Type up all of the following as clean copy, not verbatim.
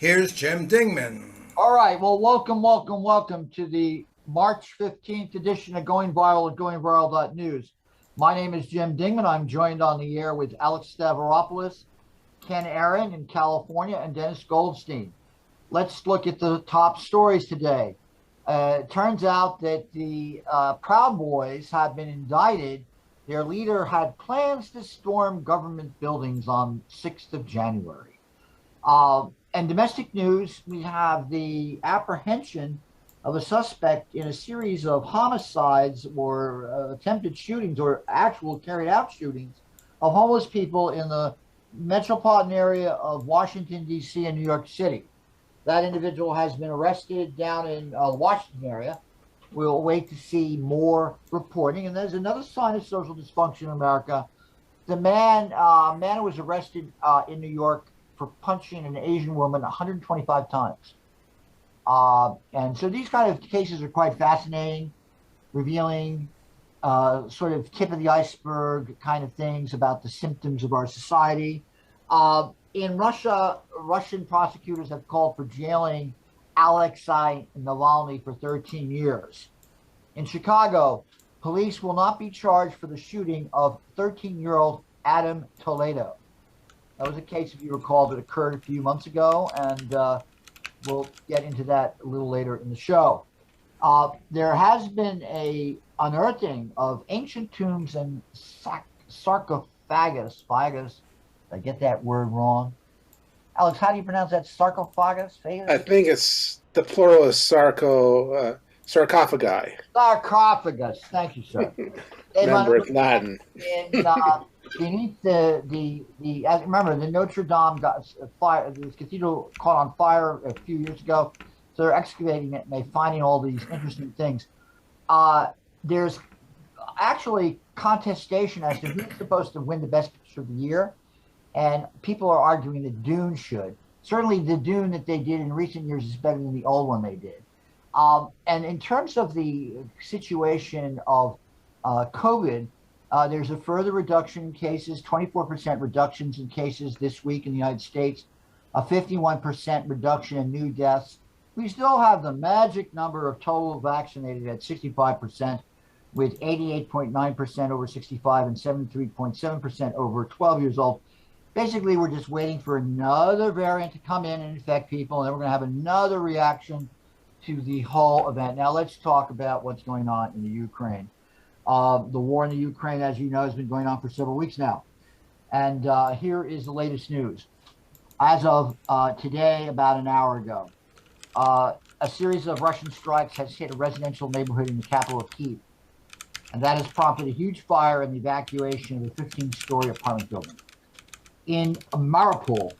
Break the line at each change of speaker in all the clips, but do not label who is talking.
Here's Jim Dingeman.
All right. Well, welcome to the March 15th edition of Going Viral at goingviral.news. My name is Jim Dingeman. I'm joined on the air with Alex Stavropoulos, Ken Aaron in California, and Dennis Goldstein. Let's look at the top stories today. It turns out that the Proud Boys have been indicted. Their leader had plans to storm government buildings on 6th of January. And domestic news, we have the apprehension of a suspect in a series of homicides or attempted shootings or actual carried out shootings of homeless people in the metropolitan area of Washington, D.C. and New York City. That individual has been arrested down in the Washington area. We'll wait to see more reporting. And there's another sign of social dysfunction in America. The man who was arrested in New York for punching an Asian woman 125 times. And so these kind of cases are quite fascinating, revealing sort of tip of the iceberg kind of things about the symptoms of our society. In Russia, Russian prosecutors have called for jailing Alexei Navalny for 13 years. In Chicago, police will not be charged for the shooting of 13-year-old Adam Toledo. That was a case, if you recall, that occurred a few months ago, and we'll get into that a little later in the show. There has been an unearthing of ancient tombs and sarcophagus. Did I get that word wrong? Alex, how do you pronounce that? Sarcophagus?
I think it's the plural is sarcophagi.
Sarcophagus. Thank you, sir.
Remember, it's Latin.
Beneath remember, the Notre Dame got fire. The cathedral caught on fire a few years ago, so they're excavating it and they're finding all these interesting things. There's actually contestation as to who's supposed to win the Best Picture of the year, and people are arguing that Dune should. Certainly, the Dune that they did in recent years is better than the old one they did. And in terms of the situation of COVID. There's a further reduction in cases, 24% reductions in cases this week in the United States, a 51% reduction in new deaths. We still have the magic number of total vaccinated at 65%, with 88.9% over 65 and 73.7% over 12 years old. Basically, we're just waiting for another variant to come in and infect people, and then we're going to have another reaction to the whole event. Now, let's talk about what's going on in the Ukraine. The war in the Ukraine, as you know, has been going on for several weeks now. And here is the latest news. As of today, about an hour ago, a series of Russian strikes has hit a residential neighborhood in the capital of Caes. And that has prompted a huge fire and the evacuation of a 15-story apartment building. In Mariupol,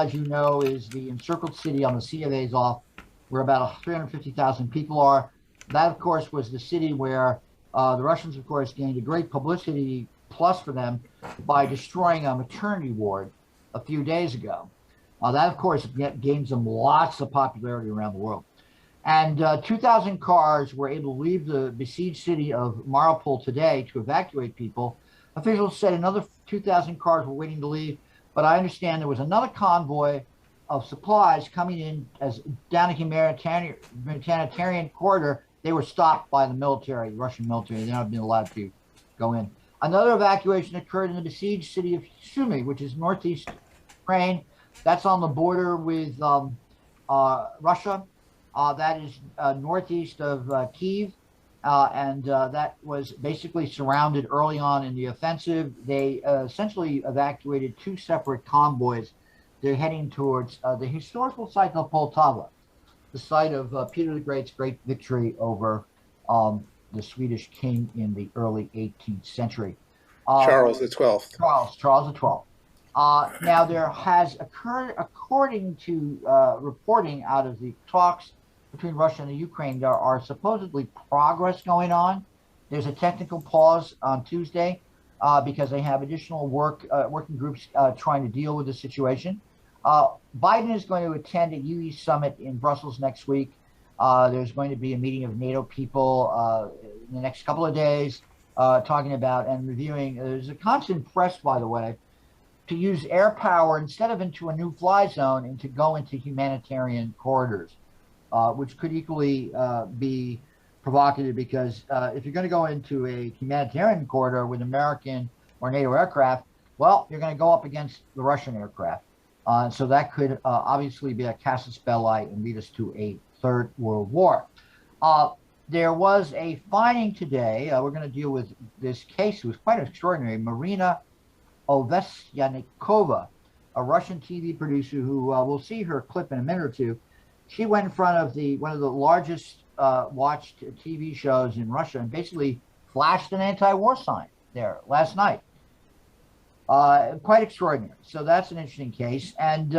as you know, is the encircled city on the Sea of Azov, where about 350,000 people are. That, of course, was the city where the Russians, of course, gained a great publicity plus for them by destroying a maternity ward a few days ago. That, of course, gains them lots of popularity around the world. And 2,000 cars were able to leave the besieged city of Mariupol today to evacuate people. Officials said another 2,000 cars were waiting to leave, but I understand there was another convoy of supplies coming in as down a humanitarian corridor. They were stopped by the military, the Russian military. They're not being allowed to go in. Another evacuation occurred in the besieged city of Sumy, which is northeast Ukraine. That's on the border with Russia. That is northeast of Kiev. That was basically surrounded early on in the offensive. They essentially evacuated two separate convoys. They're heading towards the historical site of Poltava, the site of Peter the Great's great victory over the Swedish king in the early 18th century.
Charles the 12th.
Charles the 12th. Now, there has occurred, according to reporting out of the talks between Russia and the Ukraine, there are supposedly progress going on. There's a technical pause on Tuesday because they have additional working groups trying to deal with the situation. Biden is going to attend a UE summit in Brussels next week. There's going to be a meeting of NATO people in the next couple of days talking about and reviewing. There's a constant press, by the way, to use air power instead of into a new fly zone and to go into humanitarian corridors, which could equally be provocative because if you're going to go into a humanitarian corridor with American or NATO aircraft, well, you're going to go up against the Russian aircraft. So that could obviously be a casus belli and lead us to a third world war. There was a finding today. We're going to deal with this case. It was quite extraordinary. Marina Ovsyannikova, a Russian TV producer who we'll see her clip in a minute or two. She went in front of one of the largest watched TV shows in Russia and basically flashed an anti-war sign there last night. Quite extraordinary. So that's an interesting case. And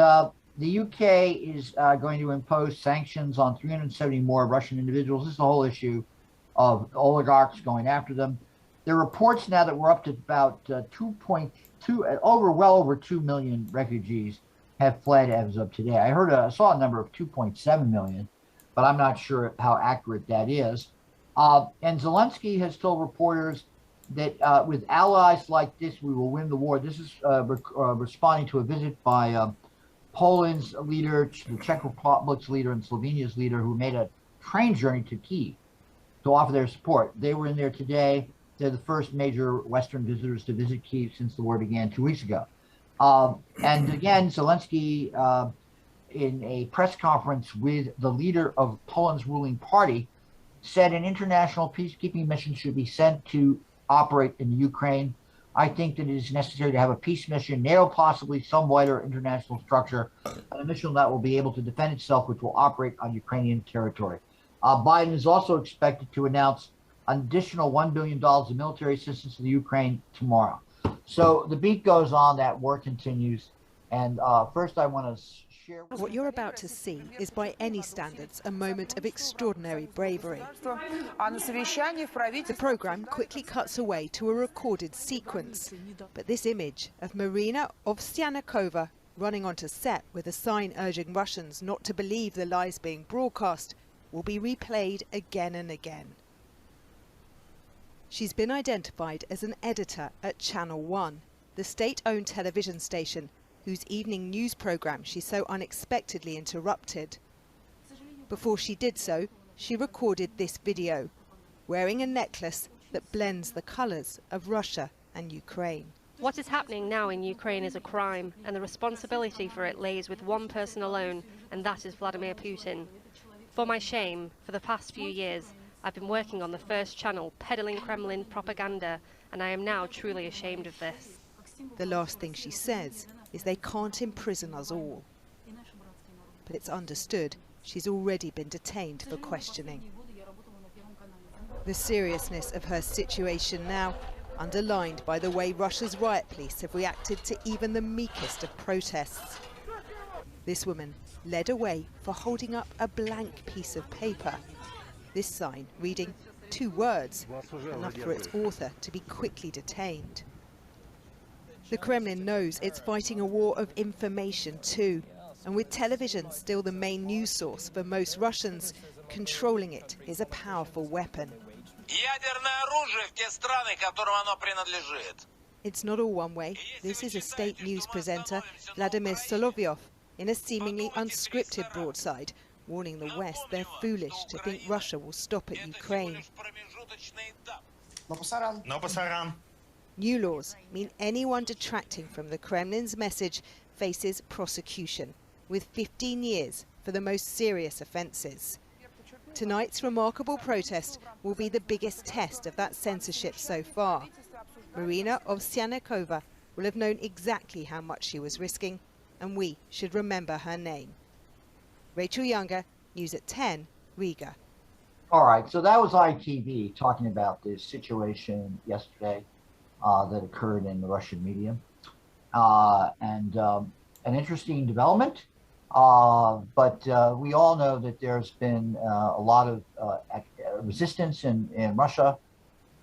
the UK is going to impose sanctions on 370 more Russian individuals. This is the whole issue of oligarchs going after them. There are reports now that we're up to about 2.2, well over 2 million refugees have fled as of today. I saw a number of 2.7 million, but I'm not sure how accurate that is. And Zelensky has told reporters that with allies like this, we will win the war. This is responding to a visit by Poland's leader, the Czech Republic's leader, and Slovenia's leader, who made a train journey to Caes to offer their support. They were in there today. They're the first major Western visitors to visit Caes since the war began 2 weeks ago. And again, Zelensky, in a press conference with the leader of Poland's ruling party, said an international peacekeeping mission should be sent to operate in Ukraine. I think that it is necessary to have a peace mission, NATO possibly some wider international structure, a mission that will be able to defend itself, which will operate on Ukrainian territory. Biden is also expected to announce an additional $1 billion of military assistance to the Ukraine tomorrow. So the beat goes on, that war continues. And first I want to share...
What you're about to see is by any standards a moment of extraordinary bravery. The programme quickly cuts away to a recorded sequence. But this image of Marina Ovsyannikova running onto set with a sign urging Russians not to believe the lies being broadcast will be replayed again and again. She's been identified as an editor at Channel 1, the state-owned television station whose evening news programme she so unexpectedly interrupted. Before she did so, she recorded this video, wearing a necklace that blends the colours of Russia and Ukraine.
What is happening now in Ukraine is a crime, and the responsibility for it lays with one person alone, and that is Vladimir Putin. For my shame, for the past few years, I've been working on the First Channel, peddling Kremlin propaganda, and I am now truly ashamed of this.
The last thing she says is they can't imprison us all. But it's understood she's already been detained for questioning. The seriousness of her situation now underlined by the way Russia's riot police have reacted to even the meekest of protests. This woman led away for holding up a blank piece of paper. This sign reading 2 words, enough for its author to be quickly detained. The Kremlin knows it's fighting a war of information too, and with television still the main news source for most Russians, controlling it is a powerful weapon. It's not all one way. This is a state news presenter, Vladimir Solovyov, in a seemingly unscripted broadside, warning the West they're foolish to think Russia will stop at Ukraine. New laws mean anyone detracting from the Kremlin's message faces prosecution, with 15 years for the most serious offences. Tonight's remarkable protest will be the biggest test of that censorship so far. Marina Ovsyannikova will have known exactly how much she was risking, and we should remember her name. Rachel Younger, News at 10, Riga.
All right, so that was ITV talking about this situation yesterday that occurred in the Russian media. And an interesting development, but we all know that there's been a lot of resistance in Russia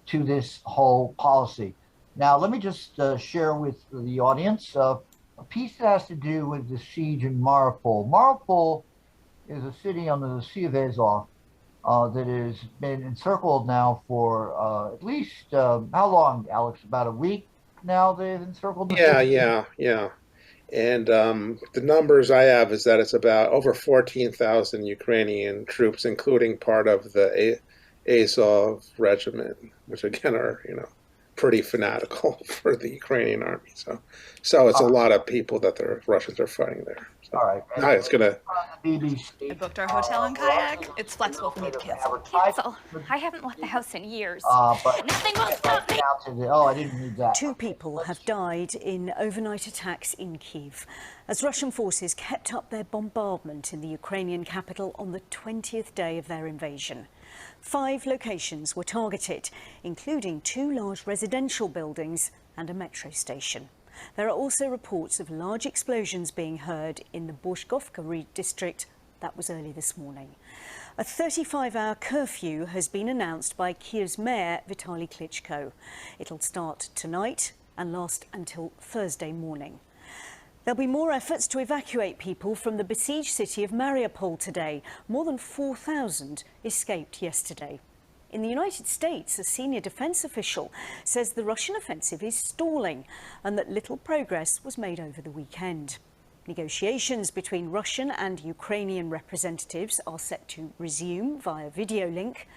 to this whole policy. Now, let me just share with the audience a piece that has to do with the siege in Mariupol. Mariupol is a city on the Sea of Azov that has been encircled now for at least, how long, Alex? About a week. now they've encircled the
Yeah,
city?
yeah. And the numbers I have is that it's about over 14,000 Ukrainian troops, including part of the Azov regiment, which again are, pretty fanatical for the Ukrainian army. So it's a lot of people that the Russians are fighting there. So
All right.
now it's gonna.
The BBC.
I booked our hotel in Kayak. It's flexible for me to cancel.
Cancel. I haven't left the house in years.
But
Nothing will stop me.
oh, I didn't need that.
2 people have died in overnight attacks in Kyiv as Russian forces kept up their bombardment in the Ukrainian capital on the 20th day of their invasion. 5 locations were targeted, including 2 large residential buildings and a metro station. There are also reports of large explosions being heard in the Borshkovka district. That was early this morning. A 35-hour curfew has been announced by Kyiv's mayor, Vitaly Klitschko. It'll start tonight and last until Thursday morning. There'll be more efforts to evacuate people from the besieged city of Mariupol today. More than 4,000 escaped yesterday. In the United States, a senior defense official says the Russian offensive is stalling and that little progress was made over the weekend. Negotiations between Russian and Ukrainian representatives are set to resume via video link.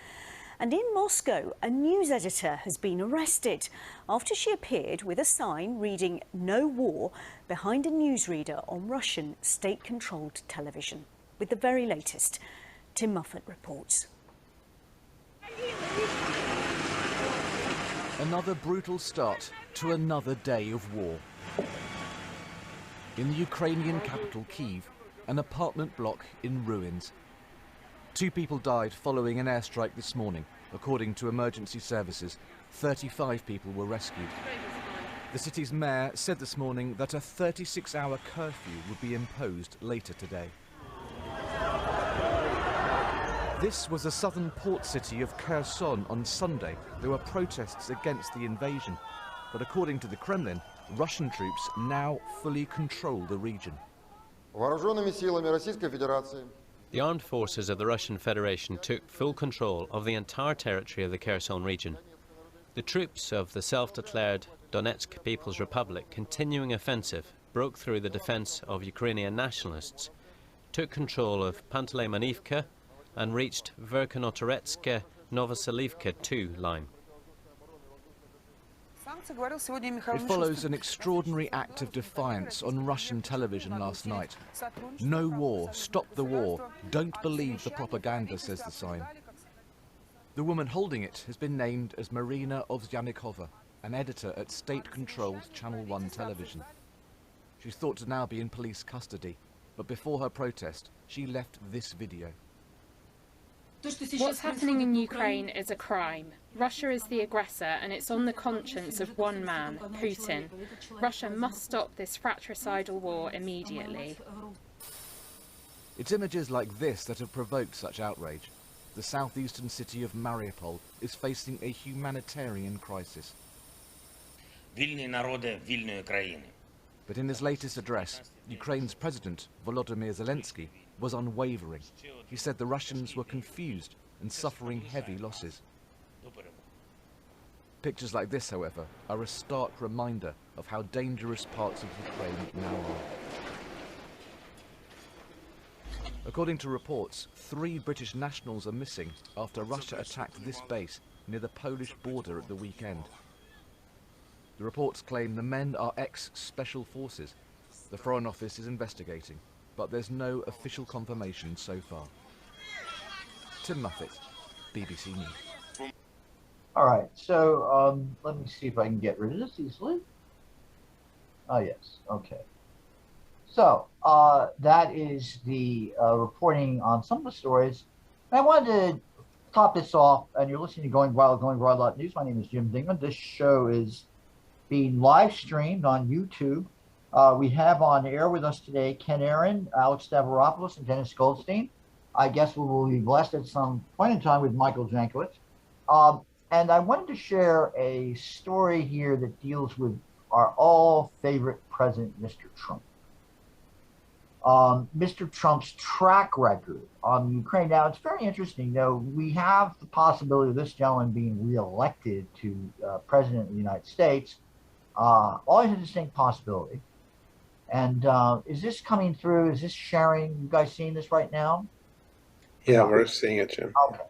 And in Moscow, a news editor has been arrested after she appeared with a sign reading "No War" behind a newsreader on Russian state-controlled television. With the very latest, Tim Muffet reports.
Another brutal start to another day of war. In the Ukrainian capital, Kyiv, an apartment block in ruins. 2 people died following an airstrike this morning. According to emergency services, 35 people were rescued. The city's mayor said this morning that a 36-hour curfew would be imposed later today. This was the southern port city of Kherson on Sunday. There were protests against the invasion. But according to the Kremlin, Russian troops now fully control the region.
The armed forces of the Russian Federation took full control of the entire territory of the Kherson region. The troops of the self-declared Donetsk People's Republic continuing offensive broke through the defense of Ukrainian nationalists, took control of Panteleimonivka and reached Verkhonotoretsk-Novoselivka 2 line.
It follows an extraordinary act of defiance on Russian television last night. No war, stop the war, don't believe the propaganda, says the sign. The woman holding it has been named as Marina Ovsyannikova, an editor at state-controlled Channel 1 television. She's thought to now be in police custody, but before her protest, she left this video.
What's happening in Ukraine is a crime. Russia is the aggressor and it's on the conscience of one man, Putin. Russia must stop this fratricidal war immediately.
It's images like this that have provoked such outrage. The southeastern city of Mariupol is facing a humanitarian crisis. But in his latest address, Ukraine's President, Volodymyr Zelensky, was unwavering. He said the Russians were confused and suffering heavy losses. Pictures like this, however, are a stark reminder of how dangerous parts of Ukraine now are. According to reports, 3 British nationals are missing after Russia attacked this base near the Polish border at the weekend. The reports claim the men are ex-special forces. The Foreign Office is investigating, but there's no official confirmation so far. Tim Muffet, BBC News.
All right, so let me see if I can get rid of this easily. Oh, yes, okay. So that is the reporting on some of the stories. And I wanted to top this off, and you're listening to Going Wild News. My name is Jim Dingeman. This show is being live streamed on YouTube. We have on air with us today Ken Aaron, Alex Stavropoulos, and Dennis Goldstein. I guess we will be blessed at some point in time with Michael Jankowicz. And I wanted to share a story here that deals with our all favorite president, Mr. Trump. Mr. Trump's track record on Ukraine. Now, it's very interesting, though. We have the possibility of this gentleman being reelected to president of the United States. always a distinct possibility. And is this coming through? Is this sharing? You guys seeing this right now?
Yeah, we're seeing it, Jim.
Okay.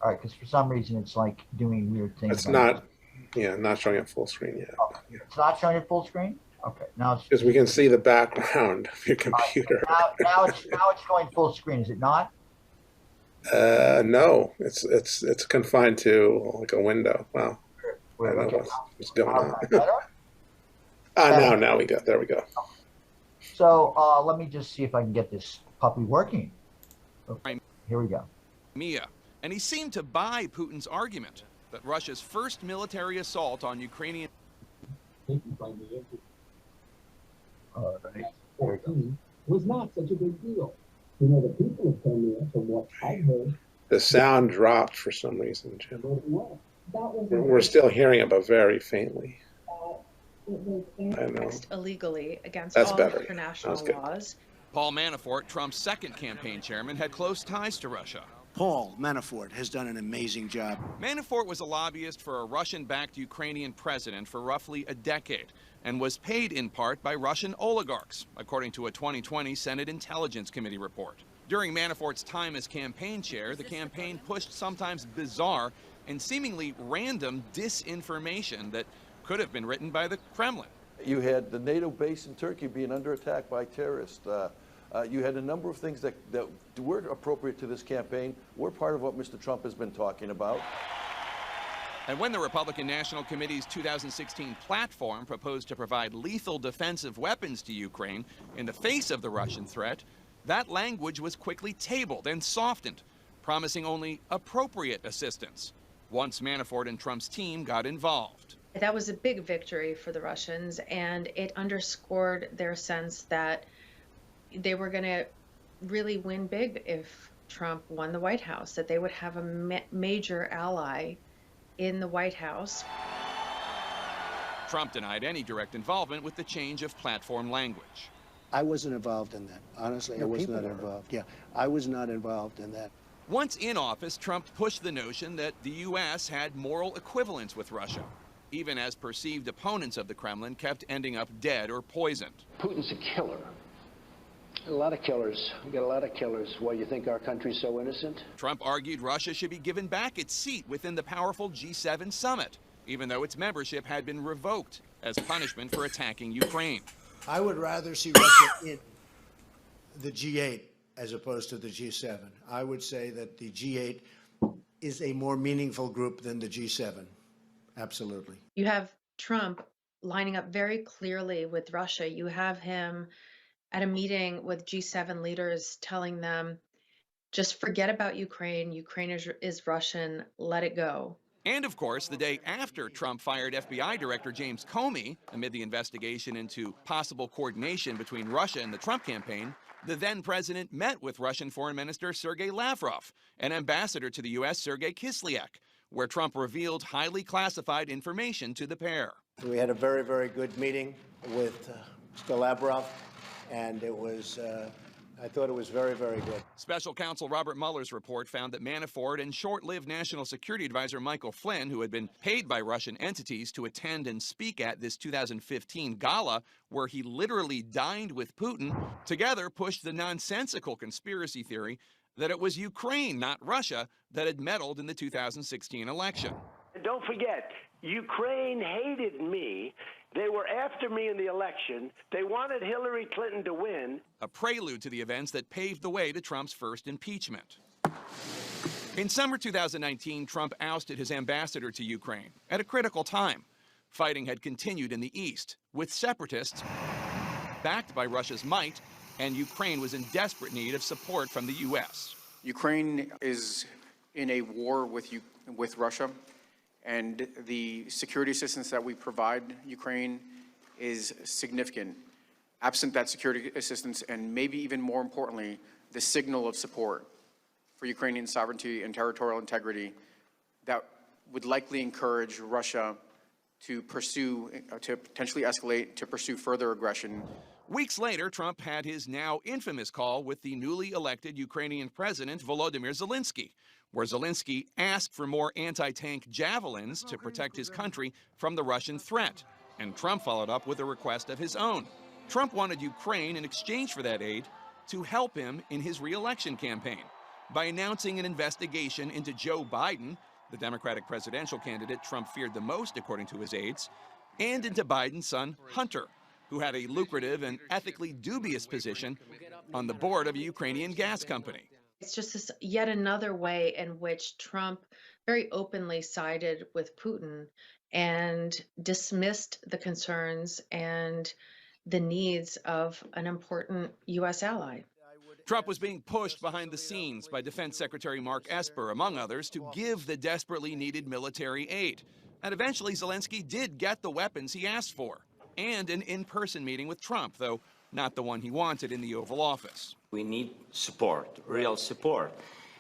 All right, because for some reason it's like doing weird things.
It's not, not showing it full screen yet.
Okay. It's not showing it full screen? Okay, now it's...
Because we can see the background of your computer.
Now it's going full screen, is it not?
No, it's confined to like a window. Wow. I don't know what's going on. Now we go. There we go.
So let me just see if I can get this puppy working. Okay, here we go.
And he seemed to buy Putin's argument that Russia's first military assault on Ukrainian
was not such a big deal. You know, the people of Crimea, from what I heard,
the sound dropped for some reason, Jim.
Well,
We're still hearing it, but very faintly.
Illegally against
That's
all
better.
international laws.
Paul Manafort, Trump's second campaign chairman, had close ties to Russia.
Paul Manafort has done an amazing job.
Manafort was a lobbyist for a Russian-backed Ukrainian president for roughly a decade and was paid in part by Russian oligarchs, according to a 2020 Senate Intelligence Committee report. During Manafort's time as campaign chair, the campaign pushed sometimes bizarre and seemingly random disinformation that could have been written by the Kremlin.
You had the NATO base in Turkey being under attack by terrorists. You had a number of things that were appropriate to this campaign, were part of what Mr. Trump has been talking about.
And when the Republican National Committee's 2016 platform proposed to provide lethal defensive weapons to Ukraine in the face of the Russian threat, that language was quickly tabled and softened, promising only appropriate assistance, once Manafort and Trump's team got involved.
That was a big victory for the Russians, and it underscored their sense that they were going to really win big if Trump won the White House, that they would have a major ally in the White House.
Trump denied any direct involvement with the change of platform language.
I wasn't involved in that. Honestly, I was not involved. Yeah, I was not involved in that.
Once in office, Trump pushed the notion that the U.S. had moral equivalence with Russia, even as perceived opponents of the Kremlin kept ending up dead or poisoned.
Putin's a killer. A lot of killers. We got a lot of killers. Why you think our country's so innocent?
Trump argued Russia should be given back its seat within the powerful G7 summit, even though its membership had been revoked as punishment for attacking Ukraine.
I would rather see Russia in the G8 as opposed to the G7. I would say that the G8 is a more meaningful group than the G7. Absolutely.
You have Trump lining up very clearly with Russia. You have him at a meeting with G7 leaders telling them, just forget about Ukraine. Ukraine is Russian. Let it go.
And of course, the day after Trump fired FBI Director James Comey amid the investigation into possible coordination between Russia and the Trump campaign, the then president met with Russian Foreign Minister Sergei Lavrov and Ambassador to the U.S. Sergei Kislyak, where Trump revealed highly classified information to the pair.
We had a very, very good meeting with Mr. Lavrov, and it was, I thought it was very, very good.
Special counsel Robert Mueller's report found that Manafort and short-lived National Security Advisor Michael Flynn, who had been paid by Russian entities to attend and speak at this 2015 gala, where he literally dined with Putin, together pushed the nonsensical conspiracy theory that it was Ukraine, not Russia, that had meddled in the 2016 election.
Don't forget, Ukraine hated me. They were after me in the election. They wanted Hillary Clinton to win.
A prelude to the events that paved the way to Trump's first impeachment. In summer 2019, Trump ousted his ambassador to Ukraine at a critical time. Fighting had continued in the east, with separatists backed by Russia's might, and Ukraine was in desperate need of support from the U.S.
Ukraine is in a war with Russia, and the security assistance that we provide Ukraine is significant. Absent that security assistance, and maybe even more importantly, the signal of support for Ukrainian sovereignty and territorial integrity that would likely encourage Russia to potentially escalate, to pursue further aggression.
Weeks later, Trump had his now infamous call with the newly elected Ukrainian president, Volodymyr Zelensky, where Zelensky asked for more anti-tank javelins to protect his country from the Russian threat. And Trump followed up with a request of his own. Trump wanted Ukraine, in exchange for that aid, to help him in his re-election campaign by announcing an investigation into Joe Biden, the Democratic presidential candidate Trump feared the most, according to his aides, and into Biden's son, Hunter, who had a lucrative and ethically dubious position on the board of a Ukrainian gas company.
It's just this yet another way in which Trump very openly sided with Putin and dismissed the concerns and the needs of an important U.S. ally.
Trump was being pushed behind the scenes by Defense Secretary Mark Esper, among others, to give the desperately needed military aid. And eventually, Zelensky did get the weapons he asked for, and an in-person meeting with Trump, though not the one he wanted in the Oval Office.
We need support, real support.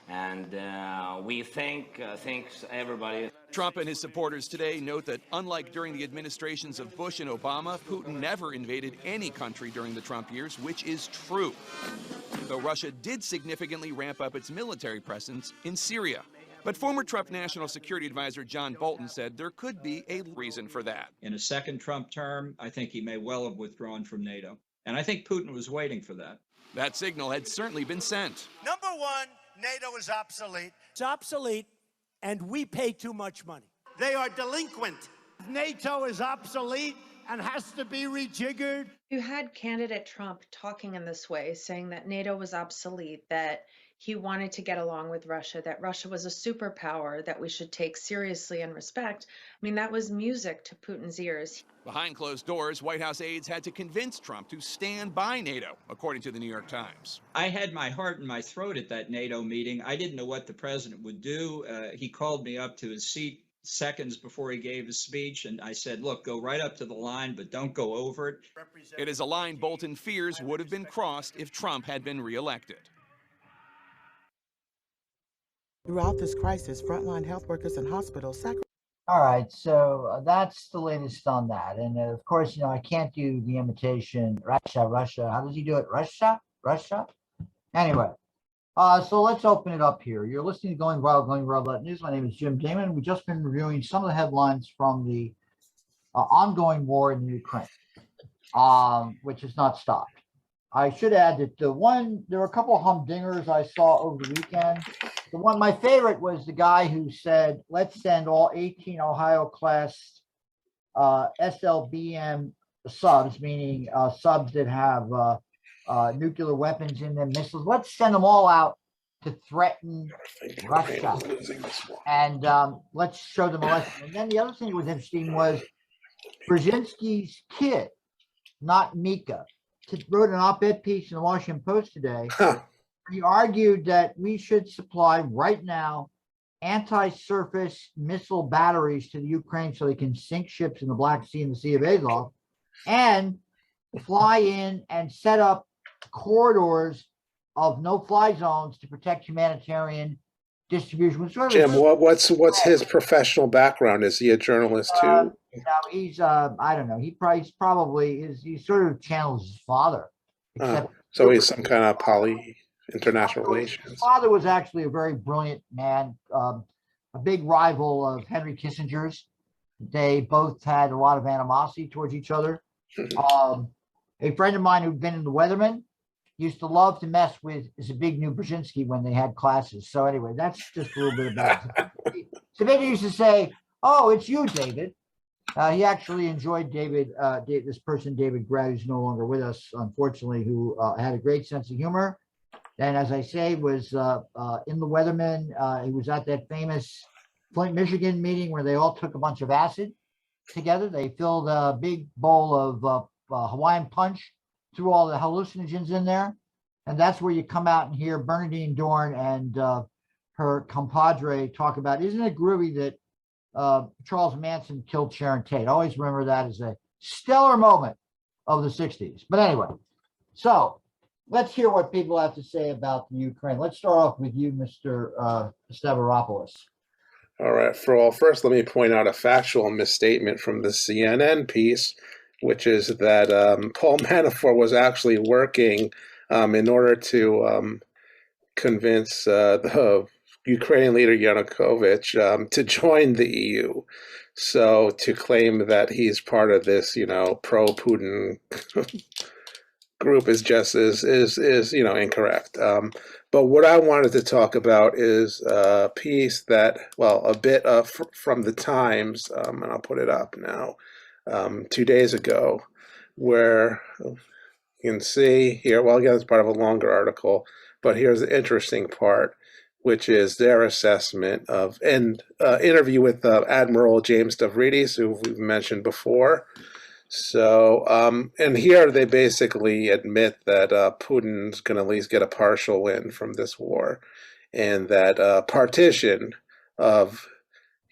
And we think everybody...
Trump and his supporters today note that unlike during the administrations of Bush and Obama, Putin never invaded any country during the Trump years, which is true. Though Russia did significantly ramp up its military presence in Syria. But former Trump National Security Advisor John Bolton said there could be a reason for that.
In a second Trump term, I think he may well have withdrawn from NATO. And I think Putin was waiting for that.
That signal had certainly been sent.
Number one, NATO is obsolete. It's obsolete, and we pay too much money. They are delinquent. NATO is obsolete and has to be rejiggered.
You had candidate Trump talking in this way, saying that NATO was obsolete, that he wanted to get along with Russia, that Russia was a superpower that we should take seriously and respect. I mean, that was music to Putin's ears.
Behind closed doors, White House aides had to convince Trump to stand by NATO, according to the New York Times.
I had my heart in my throat at that NATO meeting. I didn't know what the president would do. He called me up to his seat seconds before he gave his speech, and I said, look, go right up to the line, but don't go over it.
It is a line Bolton fears would have been crossed if Trump had been reelected.
Throughout this crisis, frontline health workers and hospitals
All right, so that's the latest on that. And of course, I can't do the imitation Russia. How does he do it? Russia? Anyway, so let's open it up here. You're listening to Going Wild News. My name is Jim Dingeman. We've just been reviewing some of the headlines from the ongoing war in Ukraine, which has not stopped. I should add that there were a couple of humdingers I saw over the weekend. My favorite was the guy who said, let's send all 18 Ohio-class SLBM subs, meaning subs that have nuclear weapons in them, missiles. Let's send them all out to threaten Russia. And let's show them a lesson. And then the other thing that was interesting was Brzezinski's kid, not Mika, wrote an op-ed piece in the Washington Post today. He argued that we should supply right now anti-surface missile batteries to the Ukraine so they can sink ships in the Black Sea and the Sea of Azov, and fly in and set up corridors of no-fly zones to protect humanitarian distribution.
Jim, what's his professional background? Is he a journalist too?
He's I don't know. He sort of channels his father.
So he's some kind of international relations.
His father was actually a very brilliant man, a big rival of Henry Kissinger's. They both had a lot of animosity towards each other. A friend of mine who'd been in the Weathermen used to love to mess with Zbigniew Brzezinski when they had classes. So anyway, that's just a little bit about it. Zbigniew used to say, "Oh, it's you, David." He actually enjoyed David, this person, David Grad, who's no longer with us, unfortunately, who had a great sense of humor. And as I say, was in the Weathermen. He was at that famous Flint, Michigan meeting where they all took a bunch of acid together. They filled a big bowl of Hawaiian punch, threw all the hallucinogens in there. And that's where you come out and hear Bernadine Dorn and her compadre talk about, isn't it groovy that Charles Manson killed Sharon Tate? I always remember that as a stellar moment of the 60s. But anyway, so let's hear what people have to say about the Ukraine. Let's start off with you, Mr. Stavropoulos.
All right. First, let me point out a factual misstatement from the CNN piece, which is that Paul Manafort was actually working in order to convince the Ukrainian leader Yanukovych to join the EU. So to claim that he's part of this, pro-Putin group is just is incorrect. But what I wanted to talk about is a piece that, a bit from the Times, and I'll put it up now, 2 days ago, where you can see here, again, it's part of a longer article, but here's the interesting part, which is their assessment of, and interview with Admiral James Stavridis, who we've mentioned before. So, and here they basically admit that Putin's going to at least get a partial win from this war, and that partition of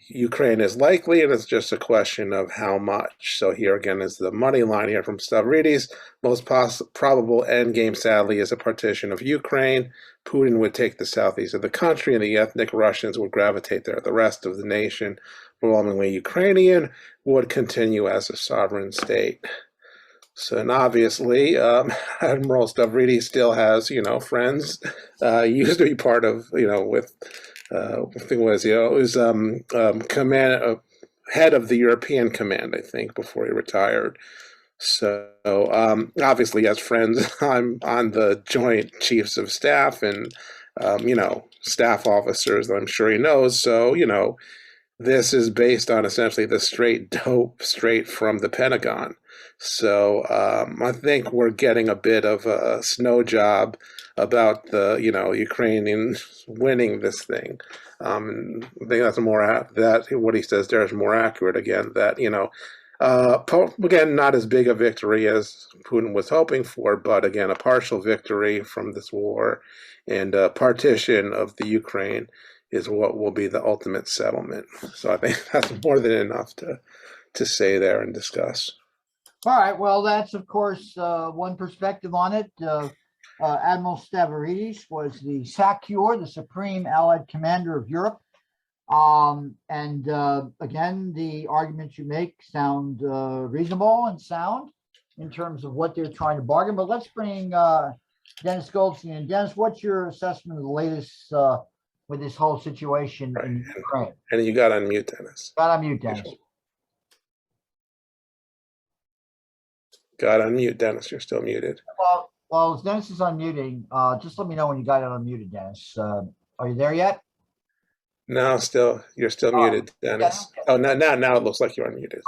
Ukraine is likely, and it's just a question of how much. So here again is the money line here from Stavridis. Most probable endgame, sadly, is a partition of Ukraine. Putin would take the southeast of the country, and the ethnic Russians would gravitate there. The rest of the nation, overwhelmingly Ukrainian, would continue as a sovereign state. So, and obviously, Admiral Stavridis still has, friends. Used to be part of, with, I think it was, command, head of the European Command, I think, before he retired. So, obviously, as friends, I'm on the Joint Chiefs of Staff and, staff officers that I'm sure he knows. So, this is based on essentially the straight dope straight from the Pentagon. So I think we're getting a bit of a snow job about the, Ukrainians winning this thing. I think that's what he says there is more accurate again, that, again, not as big a victory as Putin was hoping for, but again, a partial victory from this war and a partition of the Ukraine is what will be the ultimate settlement. So I think that's more than enough to say there and discuss.
All right. Well, that's, of course, one perspective on it. Admiral Stavridis was the SACEUR, the Supreme Allied Commander of Europe. Again, the arguments you make sound reasonable and sound in terms of what they're trying to bargain. But let's bring Dennis Goldstein. And Dennis, what's your assessment of the latest with this whole situation in Ukraine?
And you got on mute, Dennis.
Got on mute, Dennis.
Got on mute, Dennis. You're still muted.
Well, as Dennis is unmuting, just let me know when you got it unmuted, Dennis. Are you there yet?
No, you're still muted, Dennis. Yeah, okay. Oh, now it looks like you're unmuted.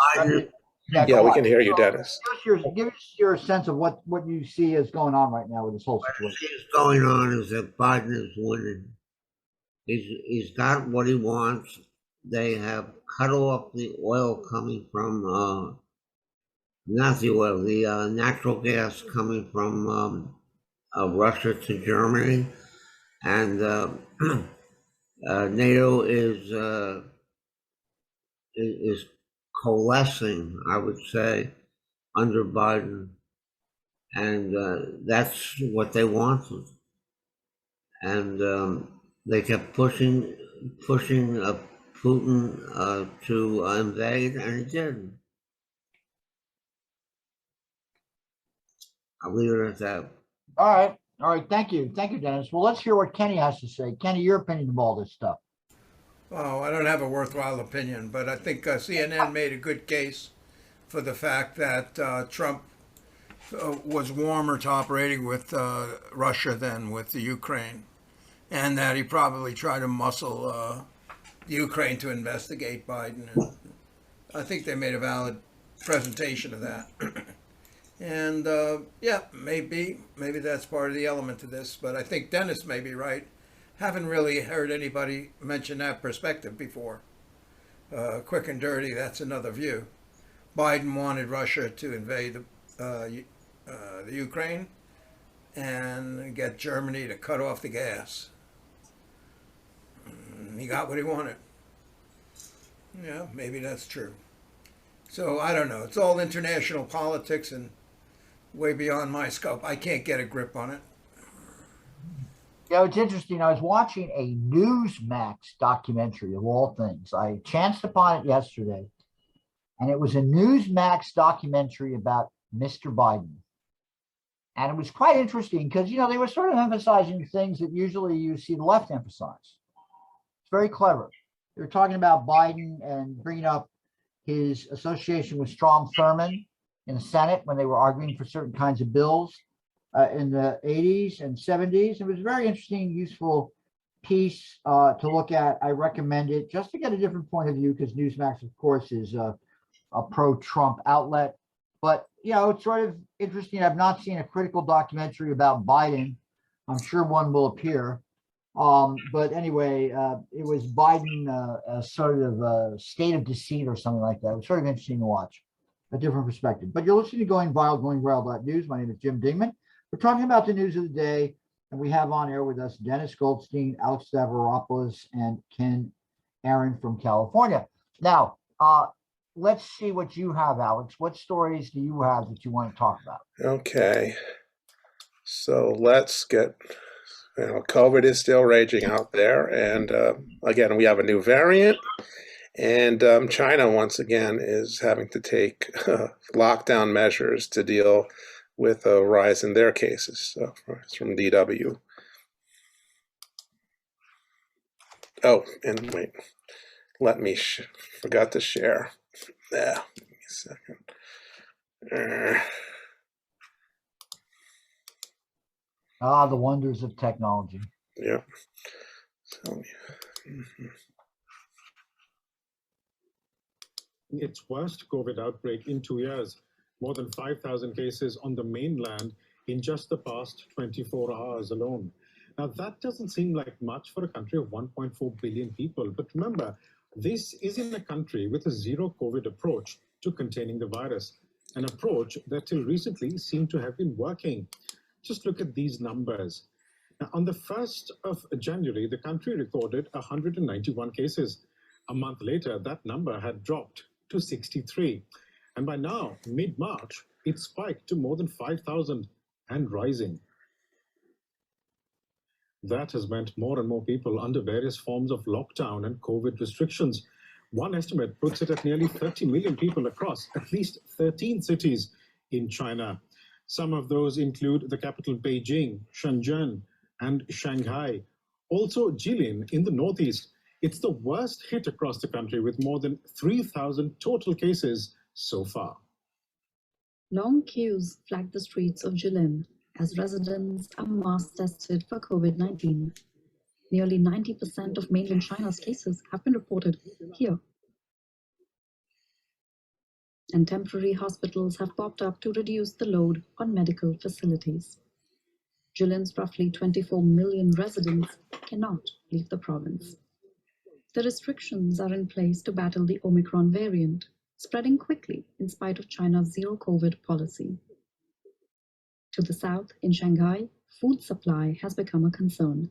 Yeah, we can hear you, Dennis.
Give us your sense of what you see is going on right now with this whole situation.
What is going on is that Biden is winning. He's got what he wants. They have cut off the oil coming from, not the oil, the natural gas coming from Russia to Germany. And NATO is coalescing, I would say, under Biden. And that's what they wanted. And they kept pushing Putin to invade, and he didn't. I'll leave it at that.
All right. Thank you, Dennis. Well, let's hear what Kenny has to say. Kenny, your opinion of all this stuff.
Oh, I don't have a worthwhile opinion, but I think CNN made a good case for the fact that Trump was warmer to operating with Russia than with the Ukraine, and that he probably tried to muscle the Ukraine to investigate Biden. And I think they made a valid presentation of that. And yeah, maybe that's part of the element to this, but I think Dennis may be right. Haven't really heard anybody mention that perspective before. Quick and dirty, that's another view. Biden wanted Russia to invade the Ukraine and get Germany to cut off the gas. He got what he wanted. Yeah, maybe that's true. So I don't know. It's all international politics and way beyond my scope. I can't get a grip on it.
Yeah, it's interesting. I was watching a Newsmax documentary of all things. I chanced upon it yesterday, and it was a Newsmax documentary about Mr. Biden. And it was quite interesting because, they were sort of emphasizing things that usually you see the left emphasize. very clever. They're talking about Biden and bringing up his association with Strom Thurmond in the Senate when they were arguing for certain kinds of bills in the 80s and 70s. It was a very interesting, useful piece to look at. I recommend it just to get a different point of view, because Newsmax, of course, is a pro-Trump outlet. But, you know, it's sort of interesting. I've not seen a critical documentary about Biden. I'm sure one will appear. But anyway, it was Biden, sort of a state of deceit or something like that. It was sort of interesting to watch, a different perspective. But you're listening to Going Viral, News. My name is Jim Dingeman. We're talking about the news of the day, and we have on air with us Dennis Goldstein, Alex Stavropoulos, and Ken Aaron from California. Now, let's see what you have, Alex. What stories do you have that you want to talk about?
Okay. So let's get, COVID is still raging out there. And again, we have a new variant. And China, once again, is having to take lockdown measures to deal with a rise in their cases. So it's from DW. Oh, and wait, forgot to share. Yeah, give me a second.
The wonders of technology.
Yeah. So,
its worst COVID outbreak in 2 years. More than 5,000 cases on the mainland in just the past 24 hours alone. Now, that doesn't seem like much for a country of 1.4 billion people. But remember, this is in a country with a zero COVID approach to containing the virus, an approach that till recently seemed to have been working. Just look at these numbers. Now, on the 1st of January, the country recorded 191 cases. A month later, that number had dropped to 63. And by now, mid-March, it spiked to more than 5,000 and rising. That has meant more and more people under various forms of lockdown and COVID restrictions. One estimate puts it at nearly 30 million people across at least 13 cities in China. Some of those include the capital Beijing, Shenzhen, and Shanghai. Also Jilin in the northeast. It's the worst hit across the country with more than 3,000 total cases so far.
Long queues flag the streets of Jilin as residents are mass tested for COVID-19. Nearly 90% of mainland China's cases have been reported here. And temporary hospitals have popped up to reduce the load on medical facilities. Jilin's roughly 24 million residents cannot leave the province. The restrictions are in place to battle the Omicron variant, spreading quickly in spite of China's zero COVID policy. To the south, in Shanghai, food supply has become a concern.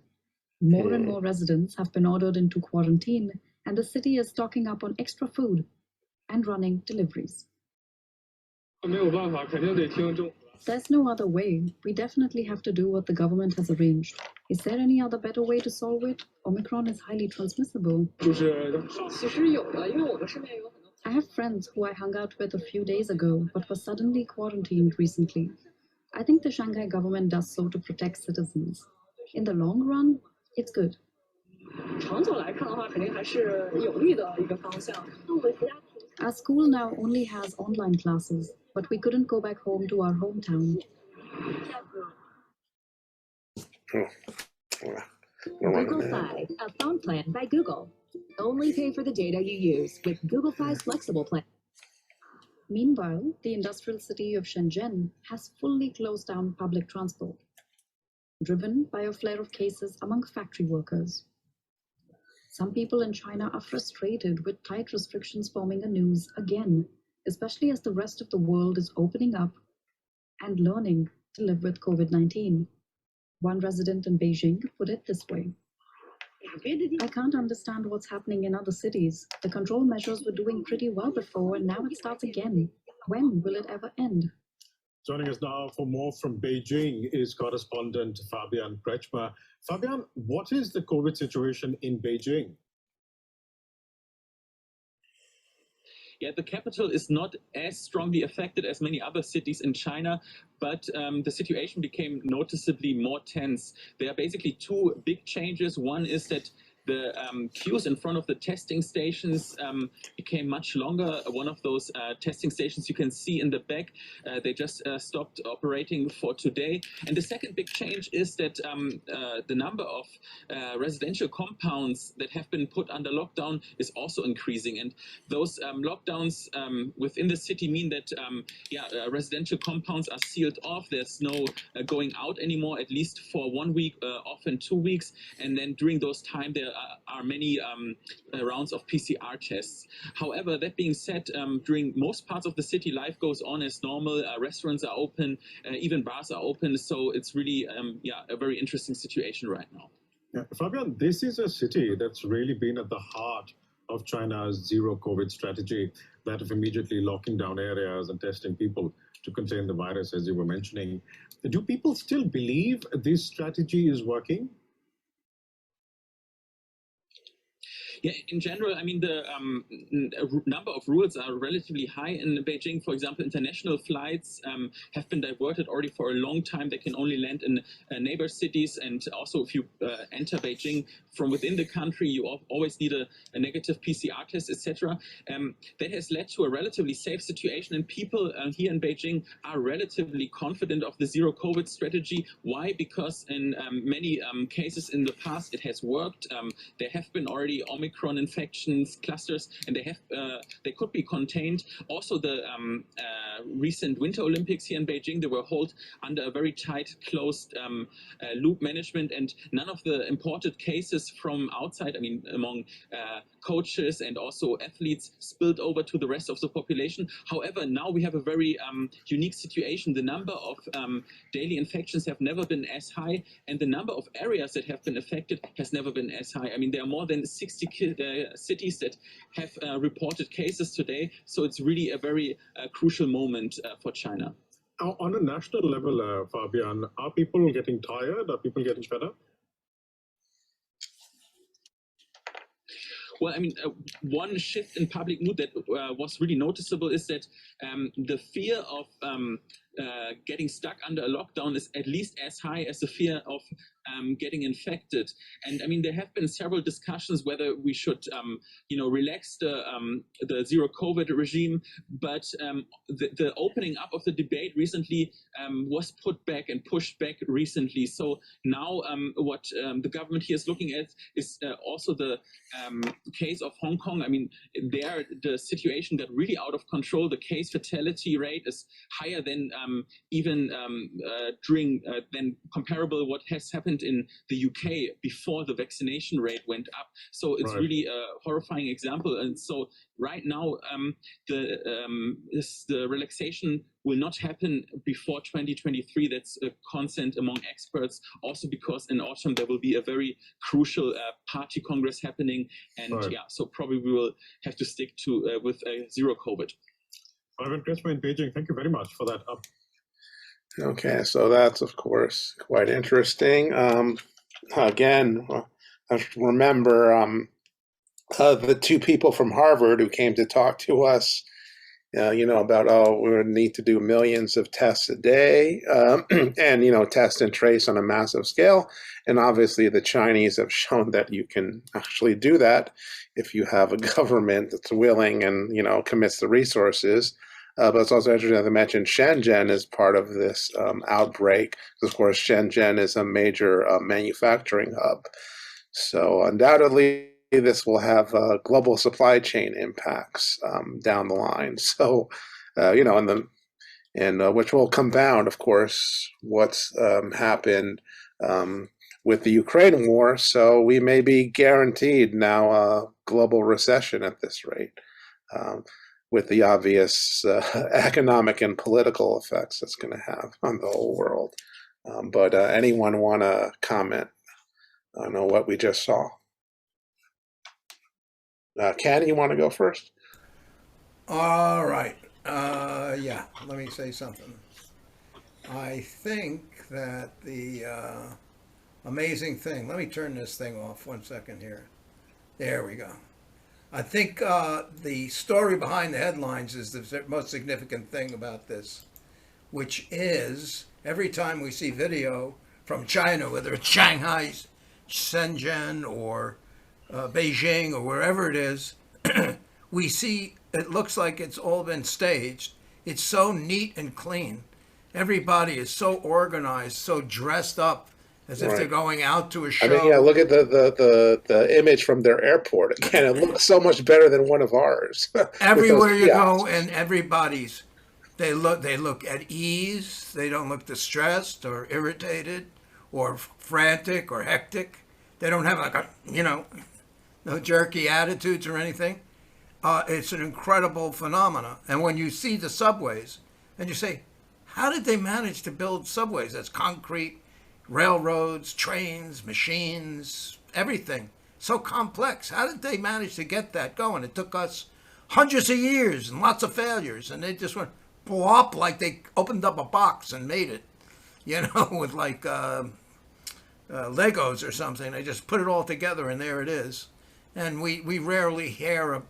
More and more residents have been ordered into quarantine, and the city is stocking up on extra food and running deliveries. There's no other way. We definitely have to do what the government has arranged. Is there any other better way to solve it? Omicron is highly transmissible. I have friends who I hung out with a few days ago, but were suddenly quarantined recently. I think the Shanghai government does so to protect citizens. In the long run, it's good. Our school now only has online classes, but we couldn't go back home to our hometown.
Google Fi, a phone plan by Google. Only pay for the data you use with Google Fi's flexible plan.
Meanwhile, the industrial city of Shenzhen has fully closed down public transport, driven by a flare of cases among factory workers. Some people in China are frustrated with tight restrictions forming a noose again, especially as the rest of the world is opening up and learning to live with COVID-19. One resident in Beijing put it this way: I can't understand what's happening in other cities. The control measures were doing pretty well before, and now it starts again. When will it ever end?
Joining us now for more from Beijing is correspondent Fabian Kretschmer. Fabian, what is the COVID situation in Beijing?
Yeah, the capital is not as strongly affected as many other cities in China, but the situation became noticeably more tense. There are basically two big changes. One is that The queues in front of the testing stations became much longer. One of those testing stations you can see in the back, they just stopped operating for today. And the second big change is that the number of residential compounds that have been put under lockdown is also increasing. And those lockdowns within the city mean that residential compounds are sealed off. There's no going out anymore, at least for 1 week, often 2 weeks. And then during those time, there are many rounds of PCR tests. However, that being said, during most parts of the city, life goes on as normal. Restaurants are open, even bars are open. So it's really, a very interesting situation right now.
Yeah, Fabian, this is a city that's really been at the heart of China's zero COVID strategy, that of immediately locking down areas and testing people to contain the virus, as you were mentioning. Do people still believe this strategy is working?
Yeah, in general, I mean, the number of rules are relatively high in Beijing. For example, international flights have been diverted already for a long time. They can only land in neighbor cities. And also, if you enter Beijing from within the country, you always need a negative PCR test, etc. That has led to a relatively safe situation. And people here in Beijing are relatively confident of the zero COVID strategy. Why? Because in many cases in the past, it has worked. There have been already Omicron infections clusters, and they could be contained. Also, the recent Winter Olympics here in Beijing, they were held under a very tight, closed loop management, and none of the imported cases from outside, I mean, among coaches and also athletes, spilled over to the rest of the population. However, now we have a very unique situation. The number of daily infections have never been as high, and the number of areas that have been affected has never been as high. I mean, there are more than 60 cities that have reported cases today, so it's really a very crucial moment for China.
On a national level, Fabian, are people getting tired? Are people getting fed up?
Well, I mean, one shift in public mood that was really noticeable is that the fear of getting stuck under a lockdown is at least as high as the fear of getting infected. And I mean, there have been several discussions whether we should, relax the zero COVID regime, but the opening up of the debate recently was put back and pushed back recently. So now what the government here is looking at is also the case of Hong Kong. I mean, there the situation got really out of control. The case fatality rate is higher than even than comparable what has happened in the UK before the vaccination rate went up. So it's really a horrifying example. And so right now, the relaxation will not happen before 2023. That's a consent among experts, also because in autumn there will be a very crucial party congress happening. And so probably we will have to stick to with zero COVID.
Ivan Crespo in Beijing, thank you very much for that.
Okay, so that's, of course, quite interesting. Again, I remember the two people from Harvard who came to talk to us, about, we need to do millions of tests a day and, test and trace on a massive scale. And obviously the Chinese have shown that you can actually do that if you have a government that's willing and, commits the resources. But it's also interesting to mention Shenzhen is part of this outbreak. Of course, Shenzhen is a major manufacturing hub. So undoubtedly, this will have global supply chain impacts down the line. So, which will compound, of course, what's happened with the Ukraine war. So we may be guaranteed now a global recession at this rate. With the obvious economic and political effects that's going to have on the whole world. But anyone want to comment on what we just saw? Ken, you want to go first?
All right. Yeah, let me say something. I think that the amazing thing, let me turn this thing off 1 second here. There we go. I think the story behind the headlines is the most significant thing about this, which is every time we see video from China, whether it's Shanghai, Shenzhen, or Beijing or wherever it is, we see it looks like it's all been staged. It's so neat and clean. Everybody is so organized, so dressed up as if they're going out to a show.
I mean, yeah, look at the image from their airport. Again, it looks so much better than one of ours.
Everywhere you go, and everybody's, they look at ease. They don't look distressed or irritated or frantic or hectic. They don't have like a, no jerky attitudes or anything. It's an incredible phenomenon. And when you see the subways and you say, how did they manage to build subways? That's concrete, railroads, trains, machines, everything. So complex. How did they manage to get that going? It took us hundreds of years and lots of failures. And they just went plop like they opened up a box and made it, with like Legos or something. They just put it all together and there it is. And we rarely hear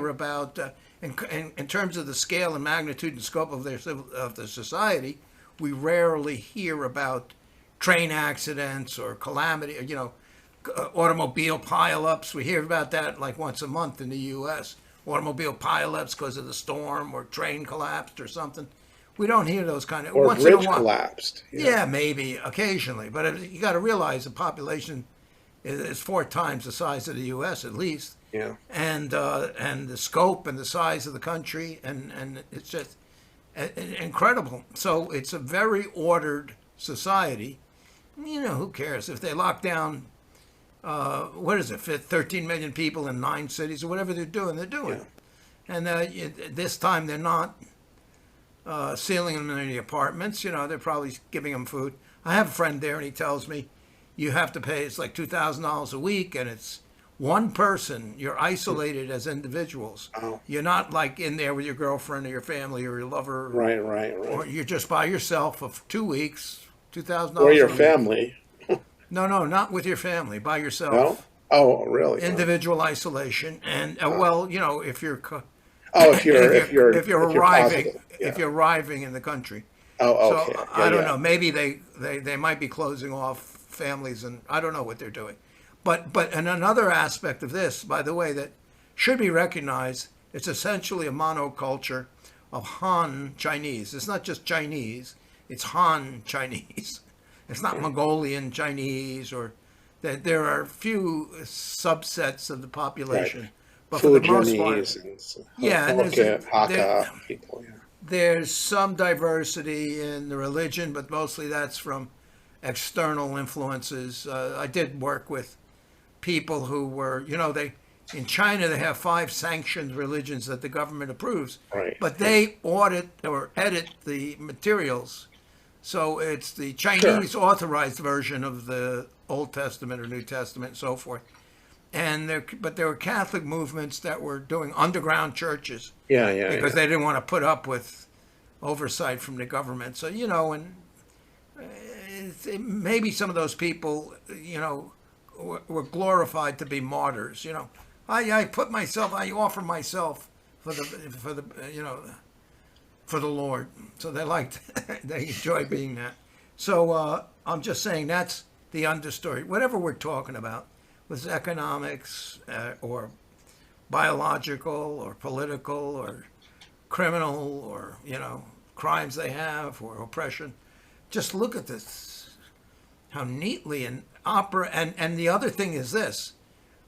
about, in terms of the scale and magnitude and scope of the society, we rarely hear about train accidents or calamity, automobile pileups. We hear about that like once a month in the U.S. Automobile pileups because of the storm or train collapsed or something. We don't hear those kind of.
Or
once
bridge
in a while,
collapsed.
Yeah, maybe occasionally, but you got to realize the population is 4 times the size of the U.S. at least.
Yeah.
And the scope and the size of the country, and it's just incredible. So it's a very ordered society. Who cares if they lock down? 13 million people in 9 cities or whatever they're doing. Yeah. And this time they're not sealing them in the apartments. They're probably giving them food. I have a friend there, and he tells me you have to pay. It's like $2,000 a week, and it's one person. You're isolated as individuals.
Oh.
You're not like in there with your girlfriend or your family or your lover.
Right.
Or you're just by yourself for 2 weeks. $2,000.
Or your family.
No, not with your family. By yourself.
No? Oh, really?
Individual isolation, and if you're.
If
you're arriving,
positive, yeah.
if you're arriving in the country.
Oh, okay.
So I don't know. Maybe they might be closing off families, and I don't know what they're doing. But and another aspect of this, by the way, that should be recognized, it's essentially a monoculture of Han Chinese. It's not just Chinese; it's Han Chinese. It's not Mongolian Chinese, or that there are few subsets of the population.
Right.
But for the most part,
and Hakka people. Yeah.
There's some diversity in the religion, but mostly that's from external influences. I did work with people who were, in China they have 5 sanctioned religions that the government approves,
right.
But they audit or edit the materials. So it's the Chinese authorized version of the Old Testament or New Testament and so forth. But there were Catholic movements that were doing underground churches. Because they didn't want to put up with oversight from the government. So, maybe some of those people, were glorified to be martyrs. I offer myself for the Lord. So they enjoy being that. So I'm just saying that's the understory. Whatever we're talking about, with economics or biological or political or criminal or, crimes they have or oppression. Just look at this, how neatly and the other thing is this,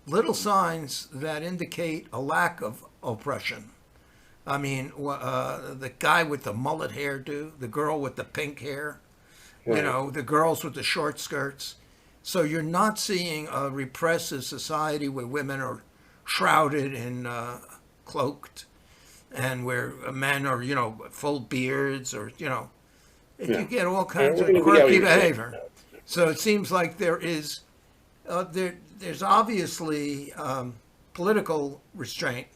little signs that indicate a lack of oppression. I mean, the guy with the mullet hairdo, the girl with the pink hair, the girls with the short skirts. So you're not seeing a repressive society where women are shrouded and cloaked, and where men are, full beards, or, you get all kinds of quirky behavior. So it seems like there is, there's obviously political restraint.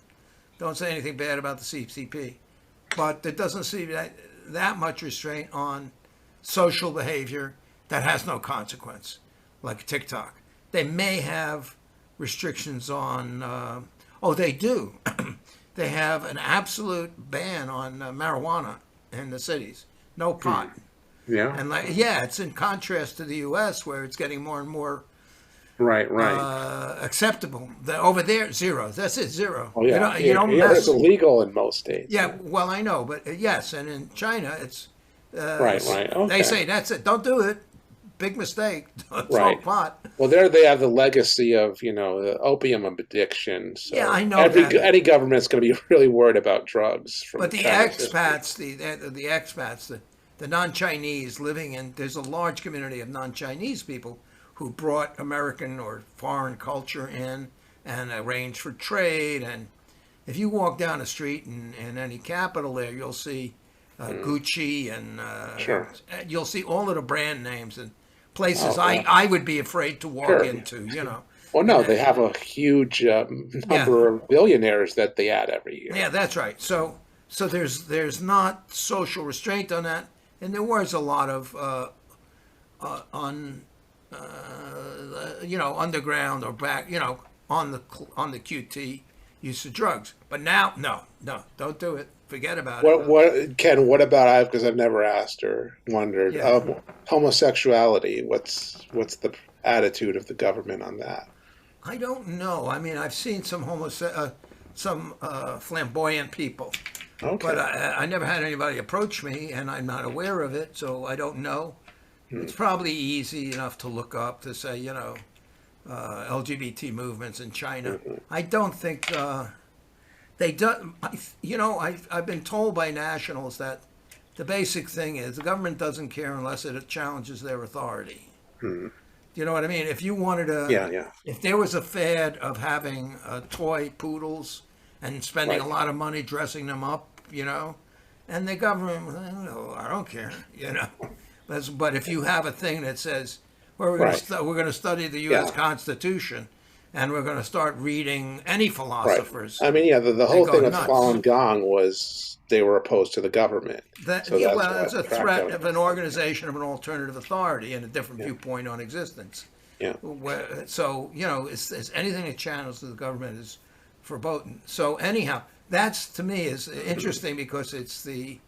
Don't say anything bad about the CCP, but there doesn't seem that much restraint on social behavior that has no consequence. Like TikTok. They may have restrictions on, they do. They have an absolute ban on marijuana in the cities. No pot.
Yeah.
And it's in contrast to the U.S. where it's getting more and more
Right.
acceptable. Over there, zero. That's it, zero.
Oh yeah,
You don't
yeah,
mess.
it's illegal in most states.
Yeah, well, I know, but yes, and in China, it's
right. Okay.
They say that's it. Don't do it. Big mistake. Don't smoke pot.
Well, there they have the legacy of the opium addiction. So
yeah, I know
any government's going to be really worried about drugs.
But the expats, the expats, the non-Chinese living in, there's a large community of non-Chinese people who brought American or foreign culture in and arranged for trade. And if you walk down the street in any capital there, you'll see Gucci and you'll see all of the brand names and places I would be afraid to walk into,
Well, no, they have a huge number of billionaires that they add every year.
Yeah, that's right. So there's not social restraint on that, and there was a lot of underground or back, on the QT use of drugs. But now, no, don't do it. Forget about it.
Ken? What about because I've never asked or wondered homosexuality. What's the attitude of the government on that?
I don't know. I mean, I've seen some flamboyant people, but I never had anybody approach me, and I'm not aware of it, so I don't know. It's probably easy enough to look up to say, LGBT movements in China. I don't think they do. I've been told by nationals that the basic thing is the government doesn't care unless it challenges their authority. You know what I mean? If you wanted to, if there was a fad of having toy poodles and spending a lot of money dressing them up, and the government, I don't care, But if you have a thing that says, well, we're going to study the U.S. Constitution, and we're going to start reading any philosophers.
I mean, the whole thing with Falun Gong was they were opposed to the government.
It's a threat of an organization of an alternative authority and a different viewpoint on existence.
Yeah.
So, it's anything that channels to the government is verboten. So anyhow, that's to me is interesting because it's the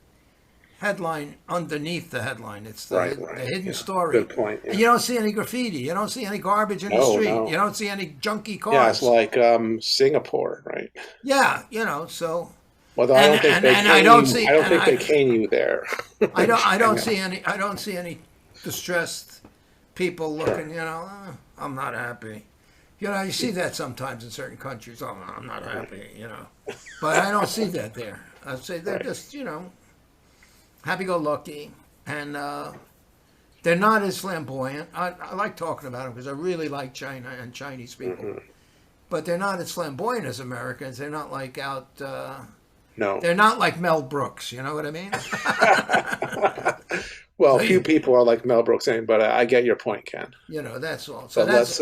headline underneath the headline. It's the hidden story.
Good point. Yeah.
And you don't see any graffiti. You don't see any garbage in the street. No. You don't see any junky cars.
Yeah, it's like Singapore, right?
Yeah, so.
Although I don't think they cane you there.
I don't see any distressed people looking. I'm not happy. You see that sometimes in certain countries. Oh, I'm not happy. But I don't see that there. I say they're just happy-go-lucky, and they're not as flamboyant. I like talking about them because I really like China and Chinese people, but they're not as flamboyant as Americans. They're not like
No.
They're not like Mel Brooks. You know what I mean?
Well, few people are like Mel Brooks, but I get your point, Ken.
That's all. So
let's.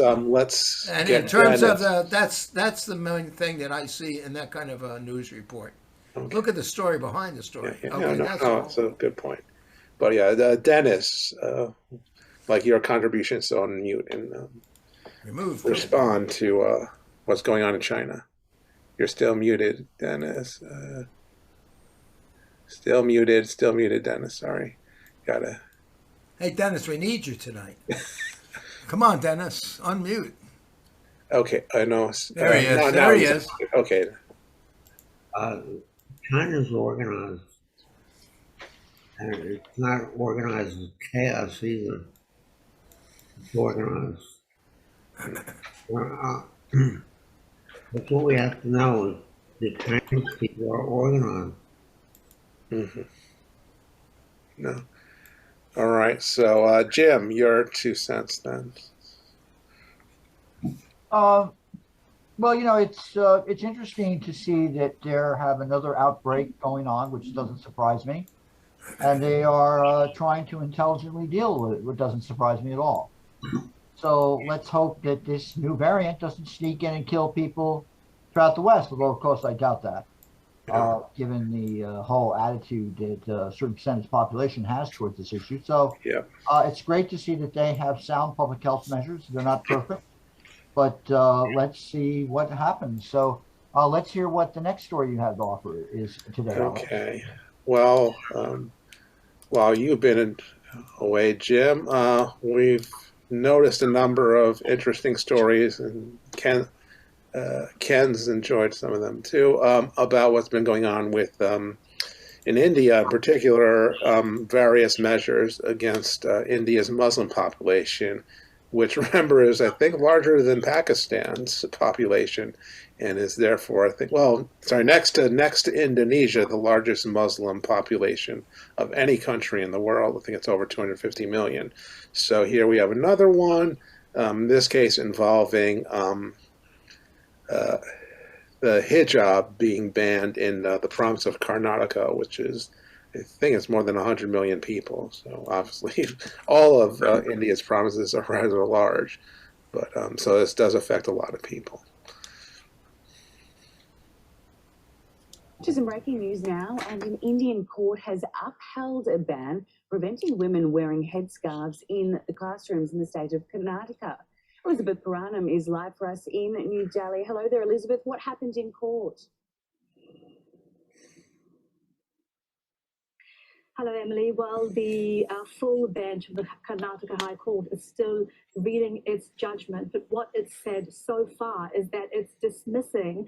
And in terms of that's the main thing that I see in that kind of a news report. Okay. Look at the story behind the story.
That's a good point. But Dennis, like your contributions on mute and respond to what's going on in China. You're still muted, Dennis. Still muted, Dennis. Sorry.
Hey, Dennis, we need you tonight. Come on, Dennis, unmute.
Okay, I know.
There he is. There he is.
Okay.
China's organized, and it's not organized as chaos either. It's organized. That's what we have to know is the Chinese people are organized.
No. All right. So, Jim, your 2 cents then.
Well, it's interesting to see that they have another outbreak going on, which doesn't surprise me. And they are trying to intelligently deal with it, which doesn't surprise me at all. So let's hope that this new variant doesn't sneak in and kill people throughout the West, although, of course, I doubt that, given the whole attitude that a certain percentage of the population has towards this issue. So it's great to see that they have sound public health measures. They're not perfect. But let's see what happens. So let's hear what the next story you have to offer is today.
Okay. Well, while you've been away, Jim, we've noticed a number of interesting stories, and Ken's enjoyed some of them too, about what's been going on with, in India in particular, various measures against India's Muslim population, which, remember, is, I think, larger than Pakistan's population, and is therefore, I think, next to Indonesia, the largest Muslim population of any country in the world. I think it's over 250 million. So here we have another one, in this case involving the hijab being banned in the province of Karnataka, which is, I think it's more than 100 million people. So obviously all of India's provinces are rather large, but so this does affect a lot of people.
To some breaking news now, and an Indian court has upheld a ban preventing women wearing headscarves in the classrooms in the state of Karnataka. Elizabeth Puranam is live for us in New Delhi. Hello there, Elizabeth. What happened in court? Hello, Emily. Well, the full bench of the Karnataka High Court is still reading its judgment, but what it said so far is that it's dismissing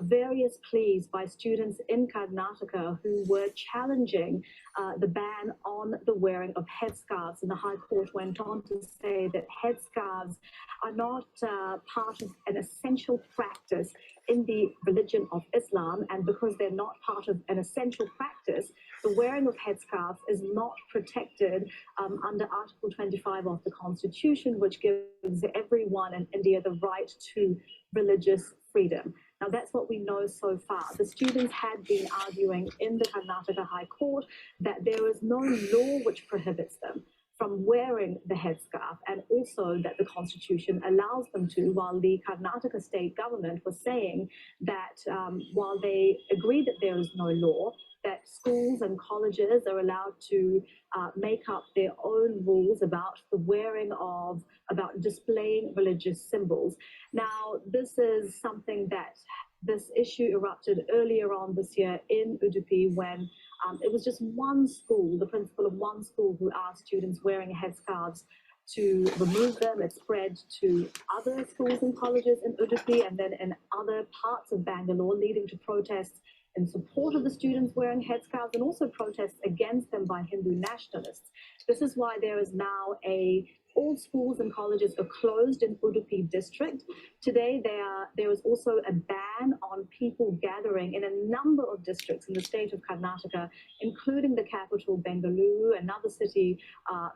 various pleas by students in Karnataka who were challenging the ban on the wearing of headscarves. And the High Court went on to say that headscarves are not part of an essential practice in the religion of Islam, and because they're not part of an essential practice, the wearing of headscarves is not protected under Article 25 of the Constitution, which gives everyone in India the right to religious freedom. Now, that's what we know so far. The students had been arguing in the Karnataka High Court that there is no law which prohibits them from wearing the headscarf, and also that the Constitution allows them to, while the Karnataka state government was saying that while they agree that there is no law, that schools and colleges are allowed to make up their own rules about the wearing of, about displaying religious symbols. Now, this is something that this issue erupted earlier on this year in Udupi when it was just one school, the principal of one school, who asked students wearing headscarves to remove them. It spread to other schools and colleges in Udupi and then in other parts of Bangalore, leading to protests in support of the students wearing headscarves and also protests against them by Hindu nationalists. This is why there is now all schools and colleges are closed in Udupi district. Today, there is also a ban on people gathering in a number of districts in the state of Karnataka, including the capital, Bengaluru, another city,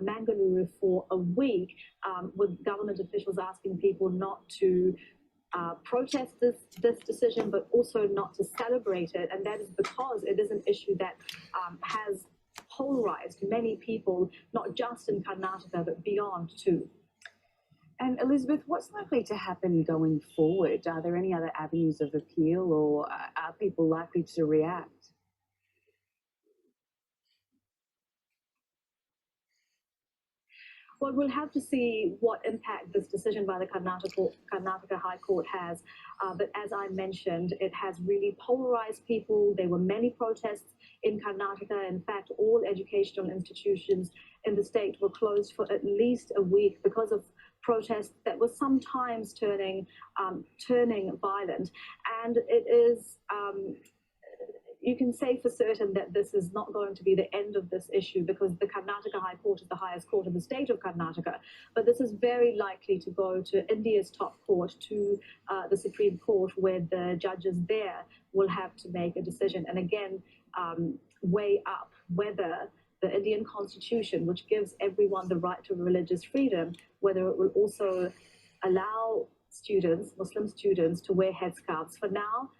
Mangaluru, for a week, with government officials asking people not to protest this decision, but also not to celebrate it. And that is because it is an issue that has polarized many people, not just in Karnataka, but beyond too. And Elizabeth, what's likely to happen going forward? Are there any other avenues of appeal, or are people likely to react? Well, we'll have to see what impact this decision by the Karnataka High Court has. But as I mentioned, it has really polarized people. There were many protests in Karnataka. In fact, all educational institutions in the state were closed for at least a week because of protests that were sometimes turning violent. And it is you can say for certain that this is not going to be the end of this issue, because the Karnataka High Court is the highest court in the state of Karnataka. But this is very likely to go to India's top court, to the Supreme Court, where the judges there will have to make a decision and again weigh up whether the Indian Constitution, which gives everyone the right to religious freedom, whether it will also allow students, Muslim students, to wear headscarves. For now,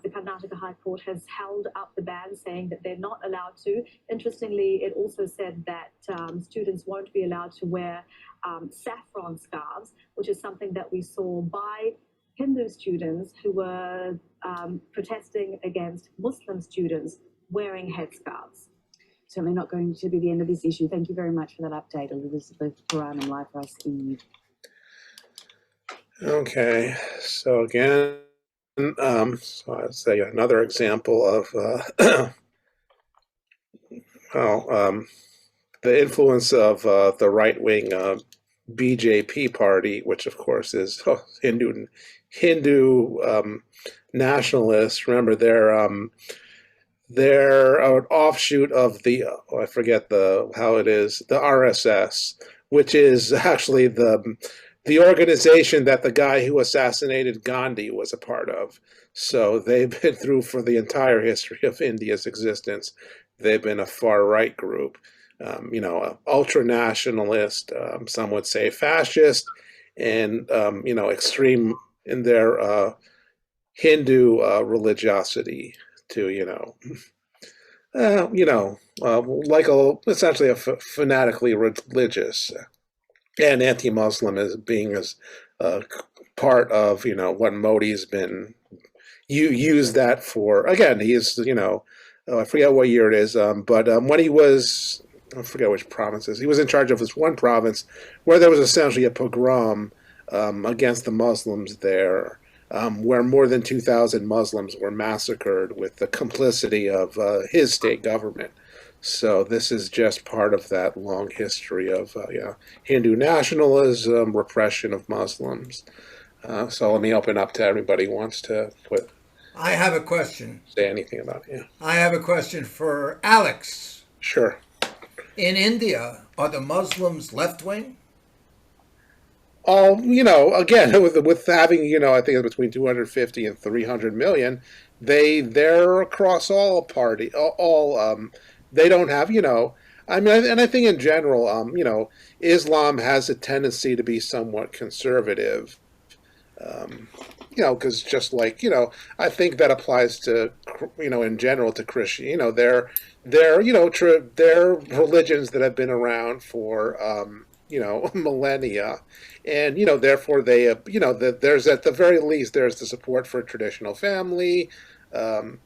the Karnataka High Court has held up the ban, saying that they're not allowed to. Interestingly, it also said that students won't be allowed to wear saffron scarves, which is something that we saw by Hindu students who were protesting against Muslim students wearing headscarves. Certainly not going to be the end of this issue. Thank you very much for that update, Elizabeth Puranam, live for us in.
Okay, so again, so I'd say another example of the influence of the right-wing BJP party, which of course is Hindu nationalists. Remember, they're an offshoot of the I forget how it is, the RSS, which is actually the organization that the guy who assassinated Gandhi was a part of. So they've been through, for the entire history of India's existence, they've been a far right group, ultra nationalist, some would say fascist, and extreme in their Hindu religiosity too. Essentially a fanatically religious and anti-Muslim as being as part of what Modi's been use that for. Again, he's I forget what year it is, but when he was, I forget which provinces, he was in charge of this one province where there was essentially a pogrom against the Muslims there, where more than 2,000 Muslims were massacred with the complicity of his state government. So this is just part of that long history of Hindu nationalism, repression of Muslims. So let me open up to everybody who wants to
I have a question.
Say anything about it. Yeah.
I have a question for Alex.
Sure.
In India, are the Muslims left-wing?
Again, with having, I think it's between 250 and 300 million, they're across all party, they don't have, and I think in general, Islam has a tendency to be somewhat conservative, because just like, I think that applies to, in general to Christian, they're religions that have been around for, millennia. And, therefore they, there's at the very least, there's the support for a traditional family.
Who?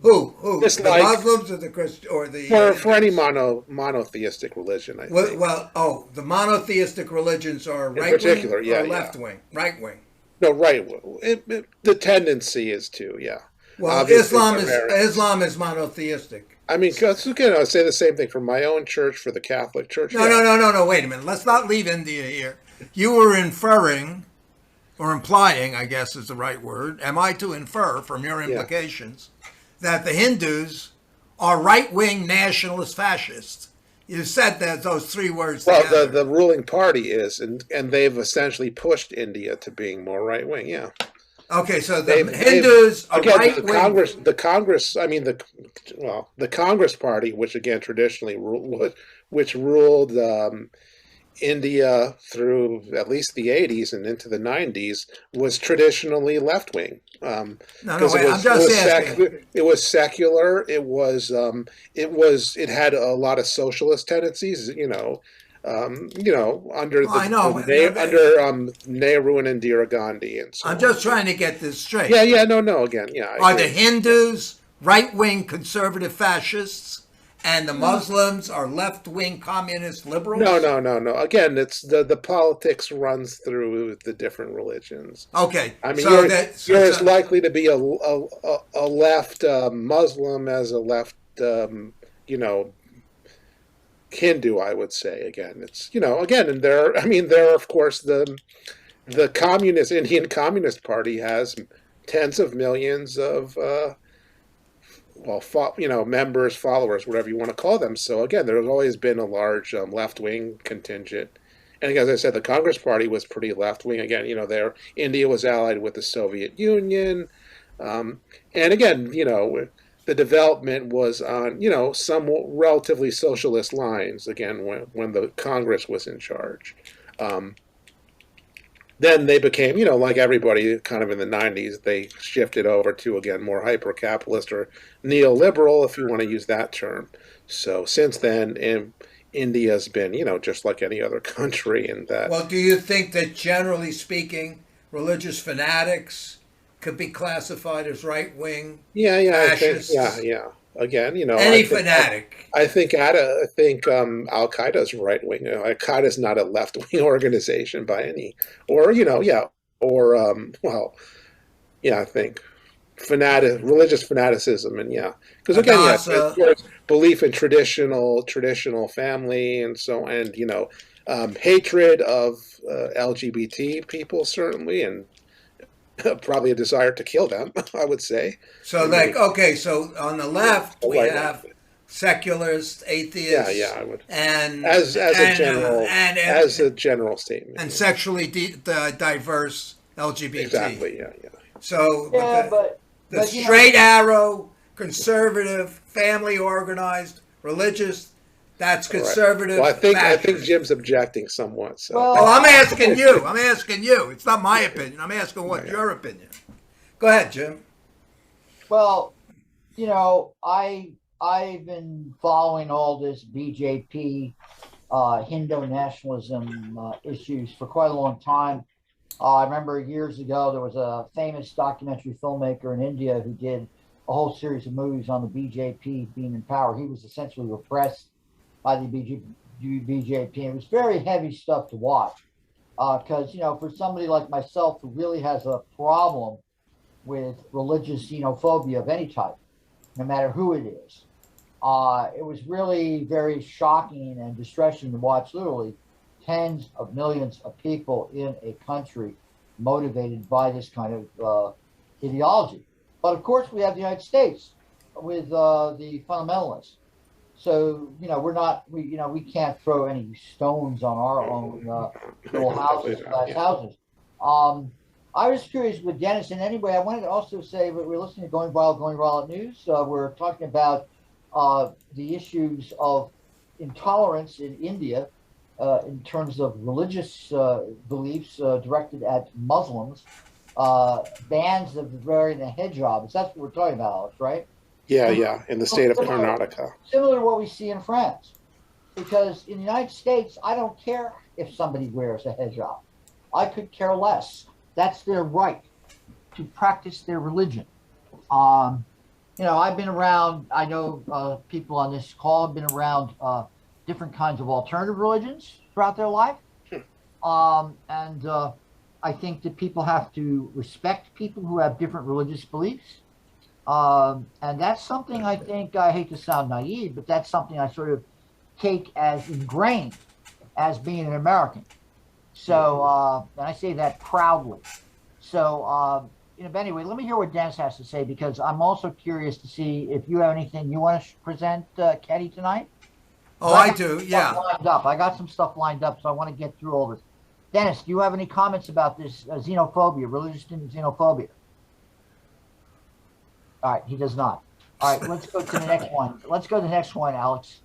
The Muslims or the Christian or the
for any monotheistic religion, I think.
The monotheistic religions are right wing or left wing? Right wing.
No, right. The tendency is to,
Well, obviously, Islam is monotheistic.
I mean, again, I say the same thing for my own church, for the Catholic Church.
No. Wait a minute. Let's not leave India here. You were inferring, or implying, I guess is the right word. Am I to infer from your implications that the Hindus are right-wing nationalist fascists? You said that those three words.
Well,
together.
the ruling party is, and they've essentially pushed India to being more right-wing. Yeah.
Okay, so the Hindus are right-wing.
The Congress. I mean, the Congress Party, which again traditionally ruled India through at least the 80s and into the 90s, was traditionally left-wing.
I'm just asking.
It was secular. It had a lot of socialist tendencies. Under Nehru and Indira Gandhi, and so
I'm just trying to get this straight.
Are
the Hindus right-wing conservative fascists, and the Muslims are left-wing communist liberals?
No. Again, it's the politics runs through the different religions.
Okay,
I mean, you're as likely to be a left Muslim as a left, Hindu, I would say. Again, it's and there are of course the Indian Communist Party has tens of millions of members, followers, whatever you want to call them. So again, there's always been a large left-wing contingent. And as I said, the Congress Party was pretty left-wing. Again, India was allied with the Soviet Union, and again, the development was on, some relatively socialist lines, again, when the Congress was in charge. Then they became, like everybody kind of in the 90s, they shifted over to, again, more hyper-capitalist or neoliberal, if you want to use that term. So since then, India's been, just like any other country in that.
Well, do you think that generally speaking, religious fanatics could be classified as right-wing fascists?
I think, Again,
any fanatic.
I think Al Qaeda is right wing. Al Qaeda is not a left wing organization by any, I think religious fanaticism, and because again, belief in traditional family and so, and hatred of LGBT people, certainly, and probably a desire to kill them, I would say.
So, like, okay, so on the left, we have secularists, atheists,
I would,
and
as a general statement,
and sexually diverse LGBT.
Exactly. Yeah.
So,
but
the straight arrow, conservative, family organized, religious. That's conservative.
Well, I think Jim's objecting somewhat. So.
Well, I'm asking you. It's not my opinion. I'm asking what's your opinion. Go ahead, Jim.
Well, I've been following all this BJP, Hindu nationalism issues for quite a long time. I remember years ago there was a famous documentary filmmaker in India who did a whole series of movies on the BJP being in power. He was essentially repressed by the BJP. It was very heavy stuff to watch because, for somebody like myself who really has a problem with religious xenophobia of any type, no matter who it is, it was really very shocking and distressing to watch literally tens of millions of people in a country motivated by this kind of ideology. But of course, we have the United States with the fundamentalists. So, we can't throw any stones on our own little houses, glass houses. I was curious with Dennis, and anyway, I wanted to also say that we're listening to Going Viral News. We're talking about the issues of intolerance in India in terms of religious beliefs directed at Muslims, bans of wearing the hijab. That's what we're talking about, Alex, right?
Yeah, in the state of Karnataka.
Similar to what we see in France. Because in the United States, I don't care if somebody wears a hijab. I could care less. That's their right to practice their religion. I've been around, I know people on this call have been around different kinds of alternative religions throughout their life. And I think that people have to respect people who have different religious beliefs. And that's something I think, I hate to sound naive, but that's something I sort of take as ingrained as being an American. So, and I say that proudly. So, but anyway, let me hear what Dennis has to say, because I'm also curious to see if you have anything you want to present, Kenny, tonight.
Oh, I do, yeah.
Lined up. I got some stuff lined up, so I want to get through all this. Dennis, do you have any comments about this xenophobia, religious xenophobia? All right, he does not. All right, let's go to the next one. Let's go to the next one, Alex.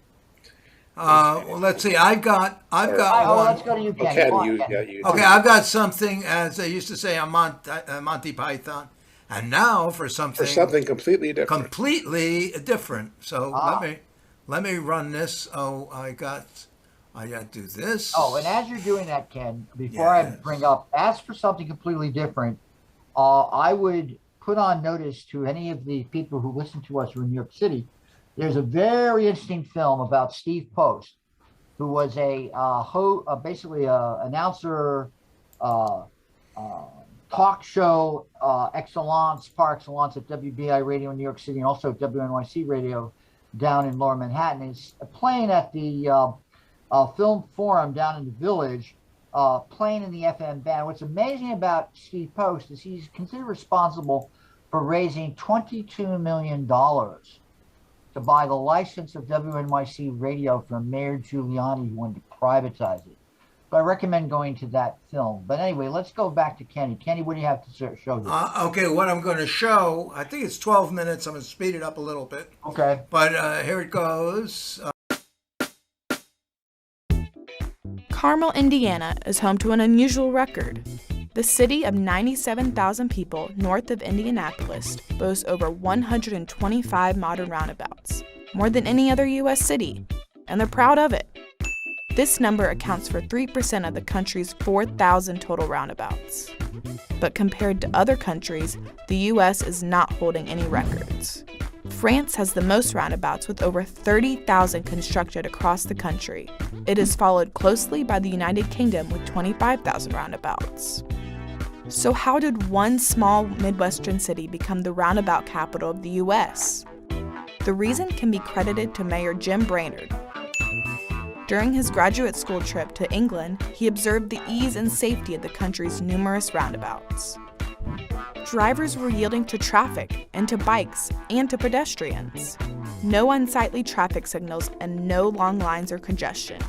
Well, let's see. I've got one.
Let's go to you, Kenny.
Okay, I've got something, as they used to say on Monty Python, and now for something
completely different.
Completely different. So let me run this. Oh, I got to do this.
Oh, and as you're doing that, Ken, before I bring up, ask for something completely different. I would put on notice to any of the people who listen to us who are in New York City. There's a very interesting film about Steve Post, who was basically a announcer, talk show excellence, par excellence at WBI Radio in New York City, and also WNYC Radio down in Lower Manhattan. He's playing at the Film Forum down in the Village, playing in the FM band. What's amazing about Steve Post is he's considered responsible for raising $22 million to buy the license of WNYC Radio from Mayor Giuliani, who wanted to privatize it. But I recommend going to that film. But anyway, let's go back to Kenny. Kenny, what do you have to show here?
Okay, what I'm going to show, I think it's 12 minutes. I'm going to speed it up a little bit.
Okay.
But here it goes.
Carmel, Indiana is home to an unusual record. The city of 97,000 people north of Indianapolis boasts over 125 modern roundabouts, more than any other U.S. city, and they're proud of it. This number accounts for 3% of the country's 4,000 total roundabouts. But compared to other countries, the U.S. is not holding any records. France has the most roundabouts with over 30,000 constructed across the country. It is followed closely by the United Kingdom with 25,000 roundabouts. So how did one small Midwestern city become the roundabout capital of the U.S.? The reason can be credited to Mayor Jim Brainerd. During his graduate school trip to England, he observed the ease and safety of the country's numerous roundabouts. Drivers were yielding to traffic and to bikes and to pedestrians. No unsightly traffic signals and no long lines or congestion.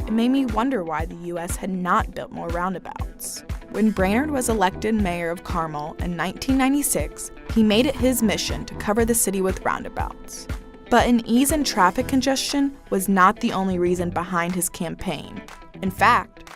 It made me wonder why the U.S. had not built more roundabouts. When Brainerd was elected mayor of Carmel in 1996, he made it his mission to cover the city with roundabouts. But an ease in traffic congestion was not the only reason behind his campaign. In fact,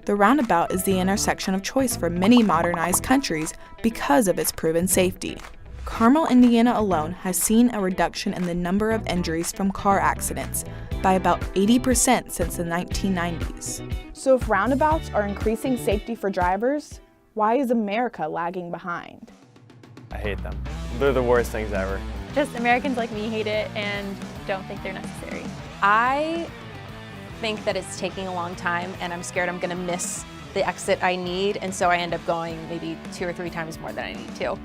the roundabout is the intersection of choice for many modernized countries because of its proven safety. Carmel, Indiana alone has seen a reduction in the number of injuries from car accidents by about 80% since the 1990s. So if roundabouts are increasing safety for drivers, why is America lagging behind?
I hate them. They're the worst things ever.
Just Americans like me hate it and don't think they're necessary.
I think that it's taking a long time and I'm scared I'm gonna miss the exit I need, and so I end up going maybe 2 or 3 times more than I need to.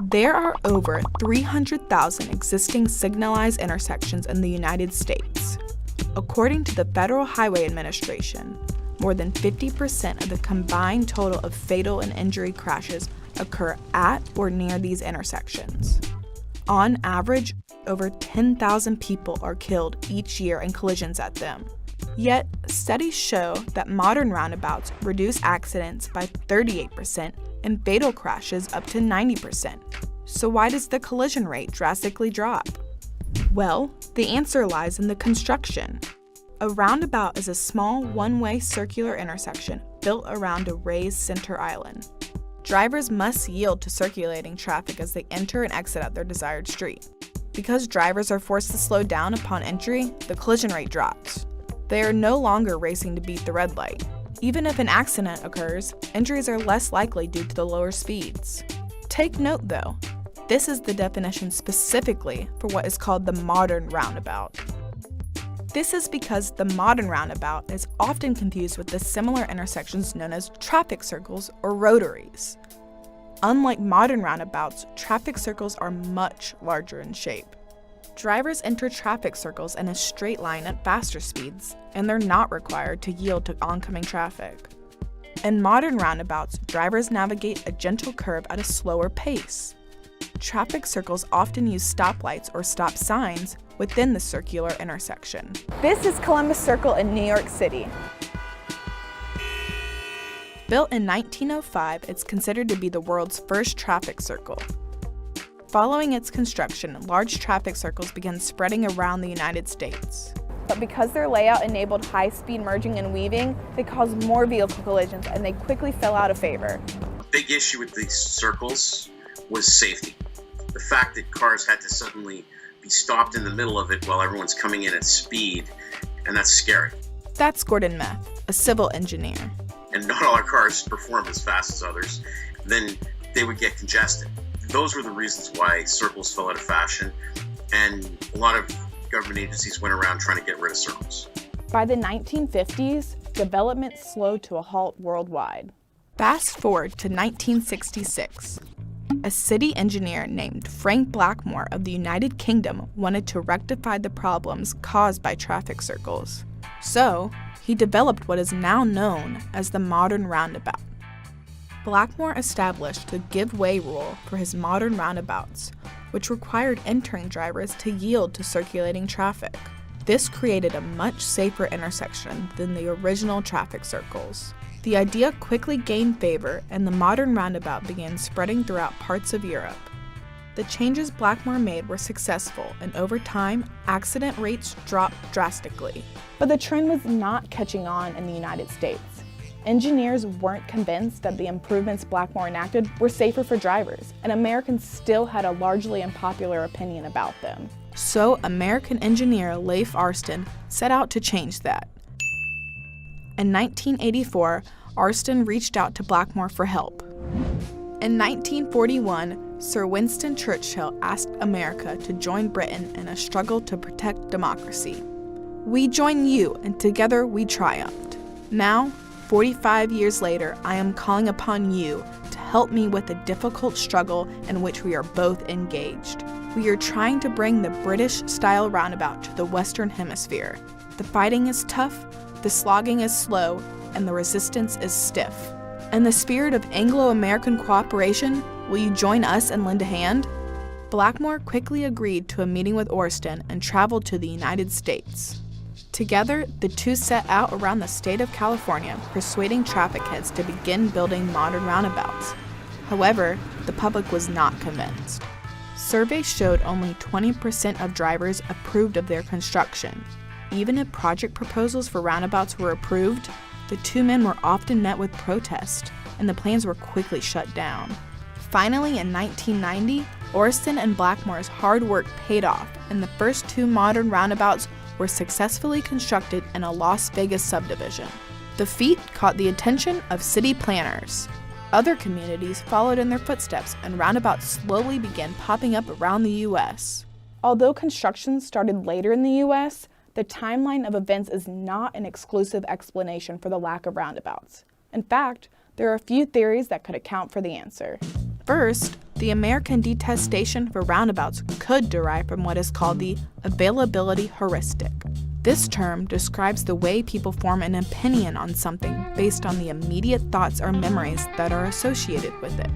There are over 300,000 existing signalized intersections in the United States. According to the Federal Highway Administration, more than 50% of the combined total of fatal and injury crashes occur at or near these intersections. On average, over 10,000 people are killed each year in collisions at them. Yet, studies show that modern roundabouts reduce accidents by 38% and fatal crashes up to 90%. So why does the collision rate drastically drop? Well, the answer lies in the construction. A roundabout is a small one-way circular intersection built around a raised center island. Drivers must yield to circulating traffic as they enter and exit out their desired street. Because drivers are forced to slow down upon entry, the collision rate drops. They are no longer racing to beat the red light. Even if an accident occurs, injuries are less likely due to the lower speeds. Take note though, this is the definition specifically for what is called the modern roundabout. This is because the modern roundabout is often confused with the similar intersections known as traffic circles or rotaries. Unlike modern roundabouts, traffic circles are much larger in shape. Drivers enter traffic circles in a straight line at faster speeds, and they're not required to yield to oncoming traffic. In modern roundabouts, drivers navigate a gentle curve at a slower pace. Traffic circles often use stoplights or stop signs within the circular intersection. This is Columbus Circle in New York City. Built in 1905, it's considered to be the world's first traffic circle. Following its construction, large traffic circles began spreading around the United States. But because their layout enabled high-speed merging and weaving, they caused more vehicle collisions and they quickly fell out of favor.
A big issue with these circles was safety. The fact that cars had to suddenly be stopped in the middle of it while everyone's coming in at speed, and that's scary.
That's Gordon Meth, a civil engineer.
And not all our cars perform as fast as others, then they would get congested. Those were the reasons why circles fell out of fashion, and a lot of government agencies went around trying to get rid of circles.
By the 1950s, development slowed to a halt worldwide. Fast forward to 1966. A city engineer named Frank Blackmore of the United Kingdom wanted to rectify the problems caused by traffic circles. So, he developed what is now known as the modern roundabout. Blackmore established the give way rule for his modern roundabouts, which required entering drivers to yield to circulating traffic. This created a much safer intersection than the original traffic circles. The idea quickly gained favor, and the modern roundabout began spreading throughout parts of Europe. The changes Blackmore made were successful, and over time, accident rates dropped drastically. But the trend was not catching on in the United States. Engineers weren't convinced that the improvements Blackmore enacted were safer for drivers, and Americans still had a largely unpopular opinion about them. So American engineer Leif Arston set out to change that. In 1984, Arston reached out to Blackmore for help. In 1941, Sir Winston Churchill asked America to join Britain in a struggle to protect democracy. We join you, and together we triumphed. Now, 45 years later, I am calling upon you to help me with the difficult struggle in which we are both engaged. We are trying to bring the British-style roundabout to the Western Hemisphere. The fighting is tough, the slogging is slow, and the resistance is stiff. In the spirit of Anglo-American cooperation, will you join us and lend a hand? Blackmore quickly agreed to a meeting with Orsten and traveled to the United States. Together, the two set out around the state of California, persuading traffic heads to begin building modern roundabouts. However, the public was not convinced. Surveys showed only 20% of drivers approved of their construction. Even if project proposals for roundabouts were approved, the two men were often met with protest, and the plans were quickly shut down. Finally, in 1990, Orsten and Blackmore's hard work paid off, and the first two modern roundabouts were successfully constructed in a Las Vegas subdivision. The feat caught the attention of city planners. Other communities followed in their footsteps, and roundabouts slowly began popping up around the U.S. Although construction started later in the U.S., the timeline of events is not an exclusive explanation for the lack of roundabouts. In fact, there are a few theories that could account for the answer. First, the American detestation for roundabouts could derive from what is called the availability heuristic. This term describes the way people form an opinion on something based on the immediate thoughts or memories that are associated with it.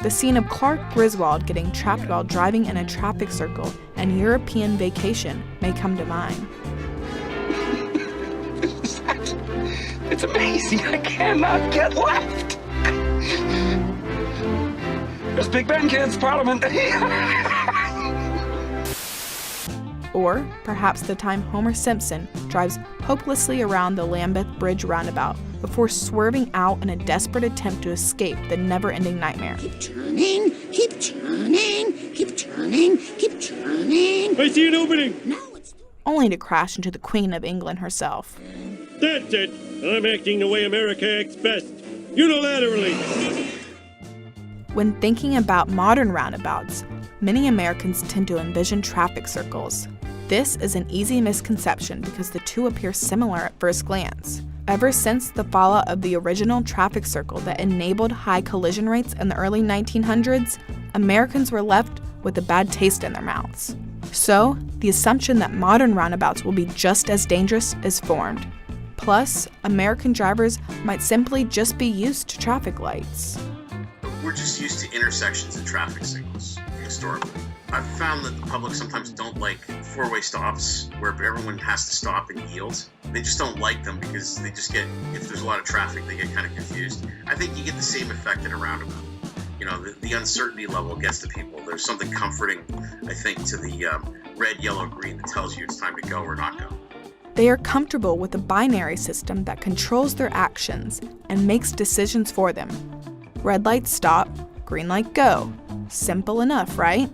The scene of Clark Griswold getting trapped while driving in a traffic circle and European Vacation may come to mind.
It's amazing. I cannot get left. There's Big Ben, kids, Parliament.
Or perhaps the time Homer Simpson drives hopelessly around the Lambeth Bridge roundabout before swerving out in a desperate attempt to escape the never-ending nightmare.
Keep turning, keep turning, keep turning, keep turning. I see an opening. No,
Only to crash into the Queen of England herself.
That's it. I'm acting the way America acts best. Unilaterally.
When thinking about modern roundabouts, many Americans tend to envision traffic circles. This is an easy misconception because the two appear similar at first glance. Ever since the fallout of the original traffic circle that enabled high collision rates in the early 1900s, Americans were left with a bad taste in their mouths. So, the assumption that modern roundabouts will be just as dangerous is formed. Plus, American drivers might simply just be used to traffic lights.
We're just used to intersections and traffic signals historically. I've found that the public sometimes don't like four-way stops where everyone has to stop and yield. They just don't like them because they just get, if there's a lot of traffic, they get kind of confused. I think you get the same effect at a roundabout. You know, the uncertainty level gets to people. There's something comforting, I think, to the red, yellow, green that tells you it's time to go or not go.
They are comfortable with a binary system that controls their actions and makes decisions for them. Red light stop, green light go. Simple enough, right?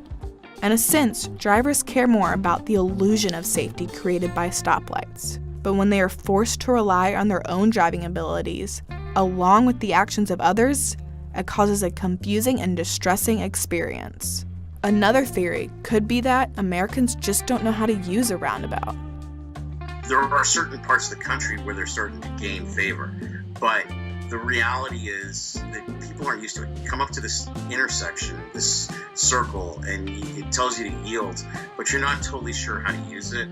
In a sense, drivers care more about the illusion of safety created by stoplights. But when they are forced to rely on their own driving abilities, along with the actions of others, it causes a confusing and distressing experience. Another theory could be that Americans just don't know how to use a roundabout.
There are certain parts of the country where they're starting to gain favor, but the reality is that people aren't used to it. You come up to this intersection, this circle, and it tells you to yield, but you're not totally sure how to use it,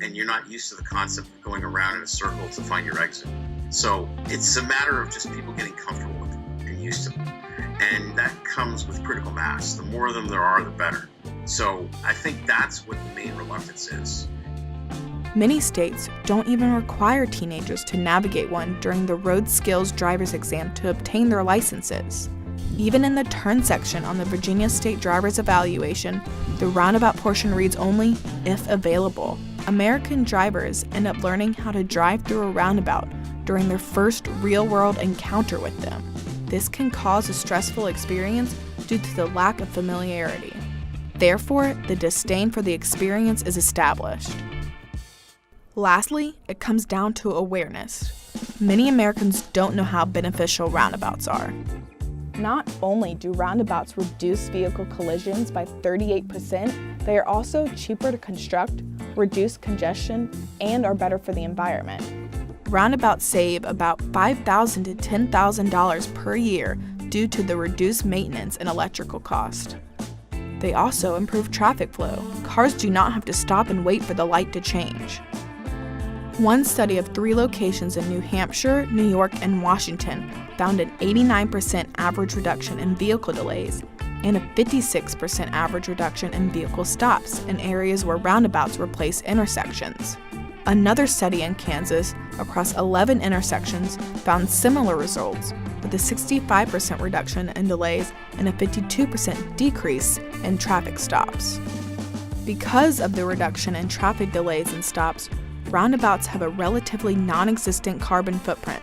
and you're not used to the concept of going around in a circle to find your exit. So it's a matter of just people getting comfortable with it and used to it. And that comes with critical mass. The more of them there are, the better. So I think that's what the main reluctance is.
Many states don't even require teenagers to navigate one during the road skills driver's exam to obtain their licenses. Even in the turn section on the Virginia State Driver's Evaluation, the roundabout portion reads only, if available. American drivers end up learning how to drive through a roundabout during their first real-world encounter with them. This can cause a stressful experience due to the lack of familiarity. Therefore, the disdain for the experience is established. Lastly, it comes down to awareness. Many Americans don't know how beneficial roundabouts are. Not only do roundabouts reduce vehicle collisions by 38%, they are also cheaper to construct, reduce congestion, and are better for the environment. Roundabouts save about $5,000 to $10,000 per year due to the reduced maintenance and electrical cost. They also improve traffic flow. Cars do not have to stop and wait for the light to change. One study of 3 locations in New Hampshire, New York, and Washington found an 89% average reduction in vehicle delays and a 56% average reduction in vehicle stops in areas where roundabouts replace intersections. Another study in Kansas, across 11 intersections, found similar results, with a 65% reduction in delays and a 52% decrease in traffic stops. Because of the reduction in traffic delays and stops, roundabouts have a relatively non-existent carbon footprint.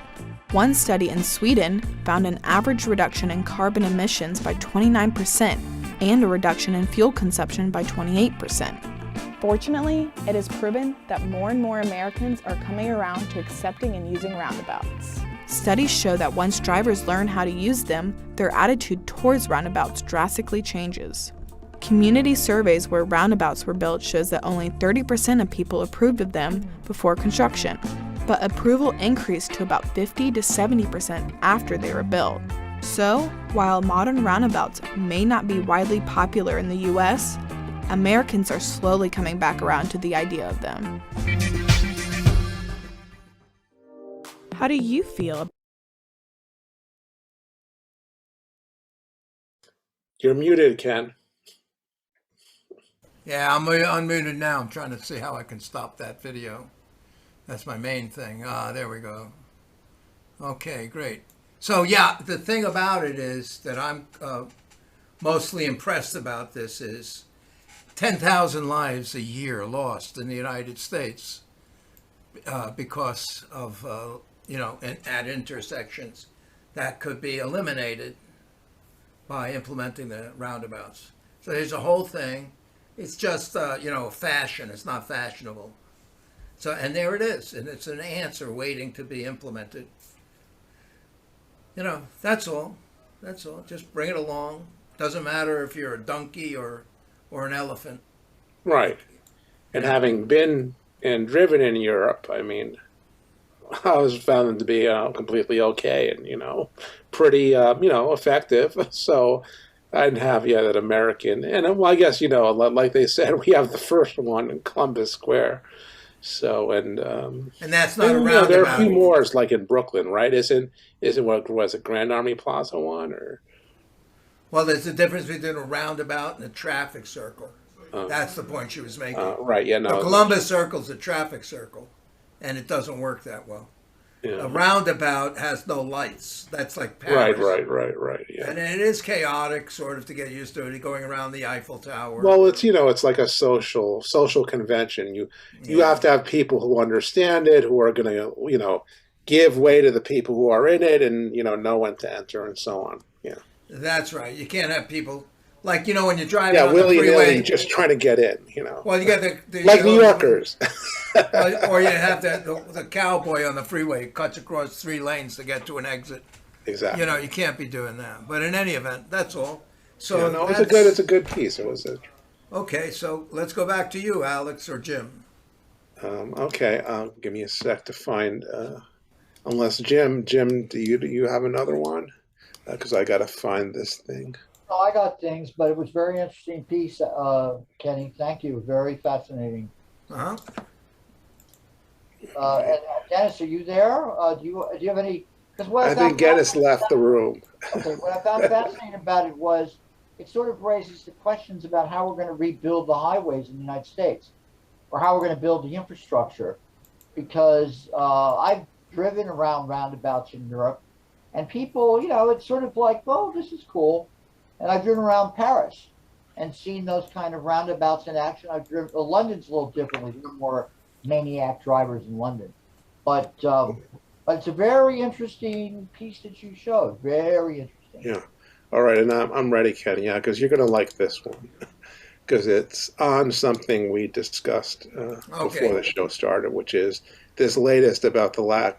One study in Sweden found an average reduction in carbon emissions by 29% and a reduction in fuel consumption by 28%. Fortunately, it is proven that more and more Americans are coming around to accepting and using roundabouts. Studies show that once drivers learn how to use them, their attitude towards roundabouts drastically changes. Community surveys where roundabouts were built shows that only 30% of people approved of them before construction, but approval increased to about 50 to 70% after they were built. So, while modern roundabouts may not be widely popular in the US, Americans are slowly coming back around to the idea of them. How do you feel?
You're muted, Ken.
Yeah, I'm unmuted now. I'm trying to see how I can stop that video. That's my main thing. There we go. Okay, great. So yeah, the thing about it is that I'm mostly impressed about this is 10,000 lives a year lost in the United States because of, at intersections that could be eliminated by implementing the roundabouts. So there's a whole thing. It's just, fashion. It's not fashionable. So, and there it is. And it's an answer waiting to be implemented. That's all. That's all. Just bring it along. Doesn't matter if you're a donkey or an elephant.
Right. And having been and driven in Europe, I mean, I always found them to be completely okay and, pretty, effective. So I didn't have that American. And well, I guess, like they said, we have the first one in Columbus Square. So, and
that's not a
roundabout. There are a few more, like in Brooklyn, right? Isn't what was it, Grand Army Plaza one or?
Well, there's a difference between a roundabout and a traffic circle. That's the point she was making.
Right, yeah, no.
The Columbus Circle's a traffic circle, and it doesn't work that well. Yeah. A roundabout has no lights. That's like Paris.
Right, yeah.
And it is chaotic, sort of, to get used to it, going around the Eiffel Tower.
Well, it's, it's like a social convention. You have to have people who understand it, who are going to, give way to the people who are in it and, know when to enter and so on. Yeah.
That's right. You can't have people like, when you're driving on
the
freeway.
Willy-nilly just trying to get in,
Well, you got the
like New Yorkers.
or you have the cowboy on the freeway who cuts across 3 lanes to get to an exit.
Exactly.
You can't be doing that. But in any event, that's all. So
it's a good piece. It was
Okay, so let's go back to you, Alex or Jim.
Okay, give me a sec to find. Unless Jim, do you have another one? Because I got to find this thing.
No, I got things, but it was a very interesting piece, Kenny. Thank you. Very fascinating.
Uh-huh.
And Dennis, are you there? Do you have any? Because
I think Dennis left the room.
Okay, what I found fascinating about it was it sort of raises the questions about how we're going to rebuild the highways in the United States, or how we're going to build the infrastructure. Because I've driven around roundabouts in Europe, and people, it's sort of like, oh, this is cool. And I've driven around Paris and seen those kind of roundabouts in action. I've driven, London's a little differently. There are more maniac drivers in London. But it's a very interesting piece that you showed. Very interesting.
Yeah. All right. And I'm ready, Kenny. Yeah, because you're going to like this one. Because it's on something we discussed before the show started, which is this latest about the lab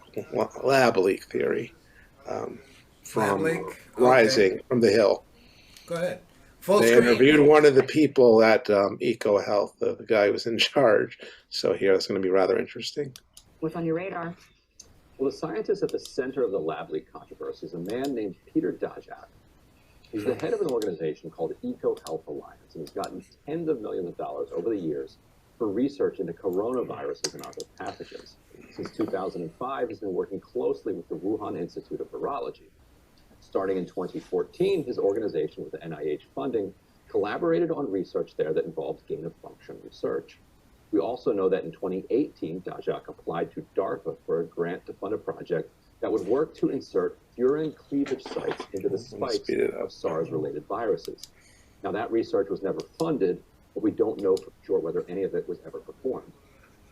leak theory from Rising from the Hill.
Go ahead.
They interviewed one of the people at EcoHealth, the guy who was in charge. So here, it's going to be rather interesting.
What's on your radar? Well, the scientist at the center of the lab leak controversy is a man named Peter Daszak. He's the head of an organization called EcoHealth Alliance, and he's gotten tens of millions of dollars over the years for research into coronaviruses and other pathogens. Since 2005, he's been working closely with the Wuhan Institute of Virology. Starting in 2014, his organization, with the NIH funding, collaborated on research there that involved gain-of-function research. We also know that in 2018, Daszak applied to DARPA for a grant to fund a project that would work to insert furin cleavage sites into the spikes of SARS-related viruses. Now, that research was never funded, but we don't know for sure whether any of it was ever performed.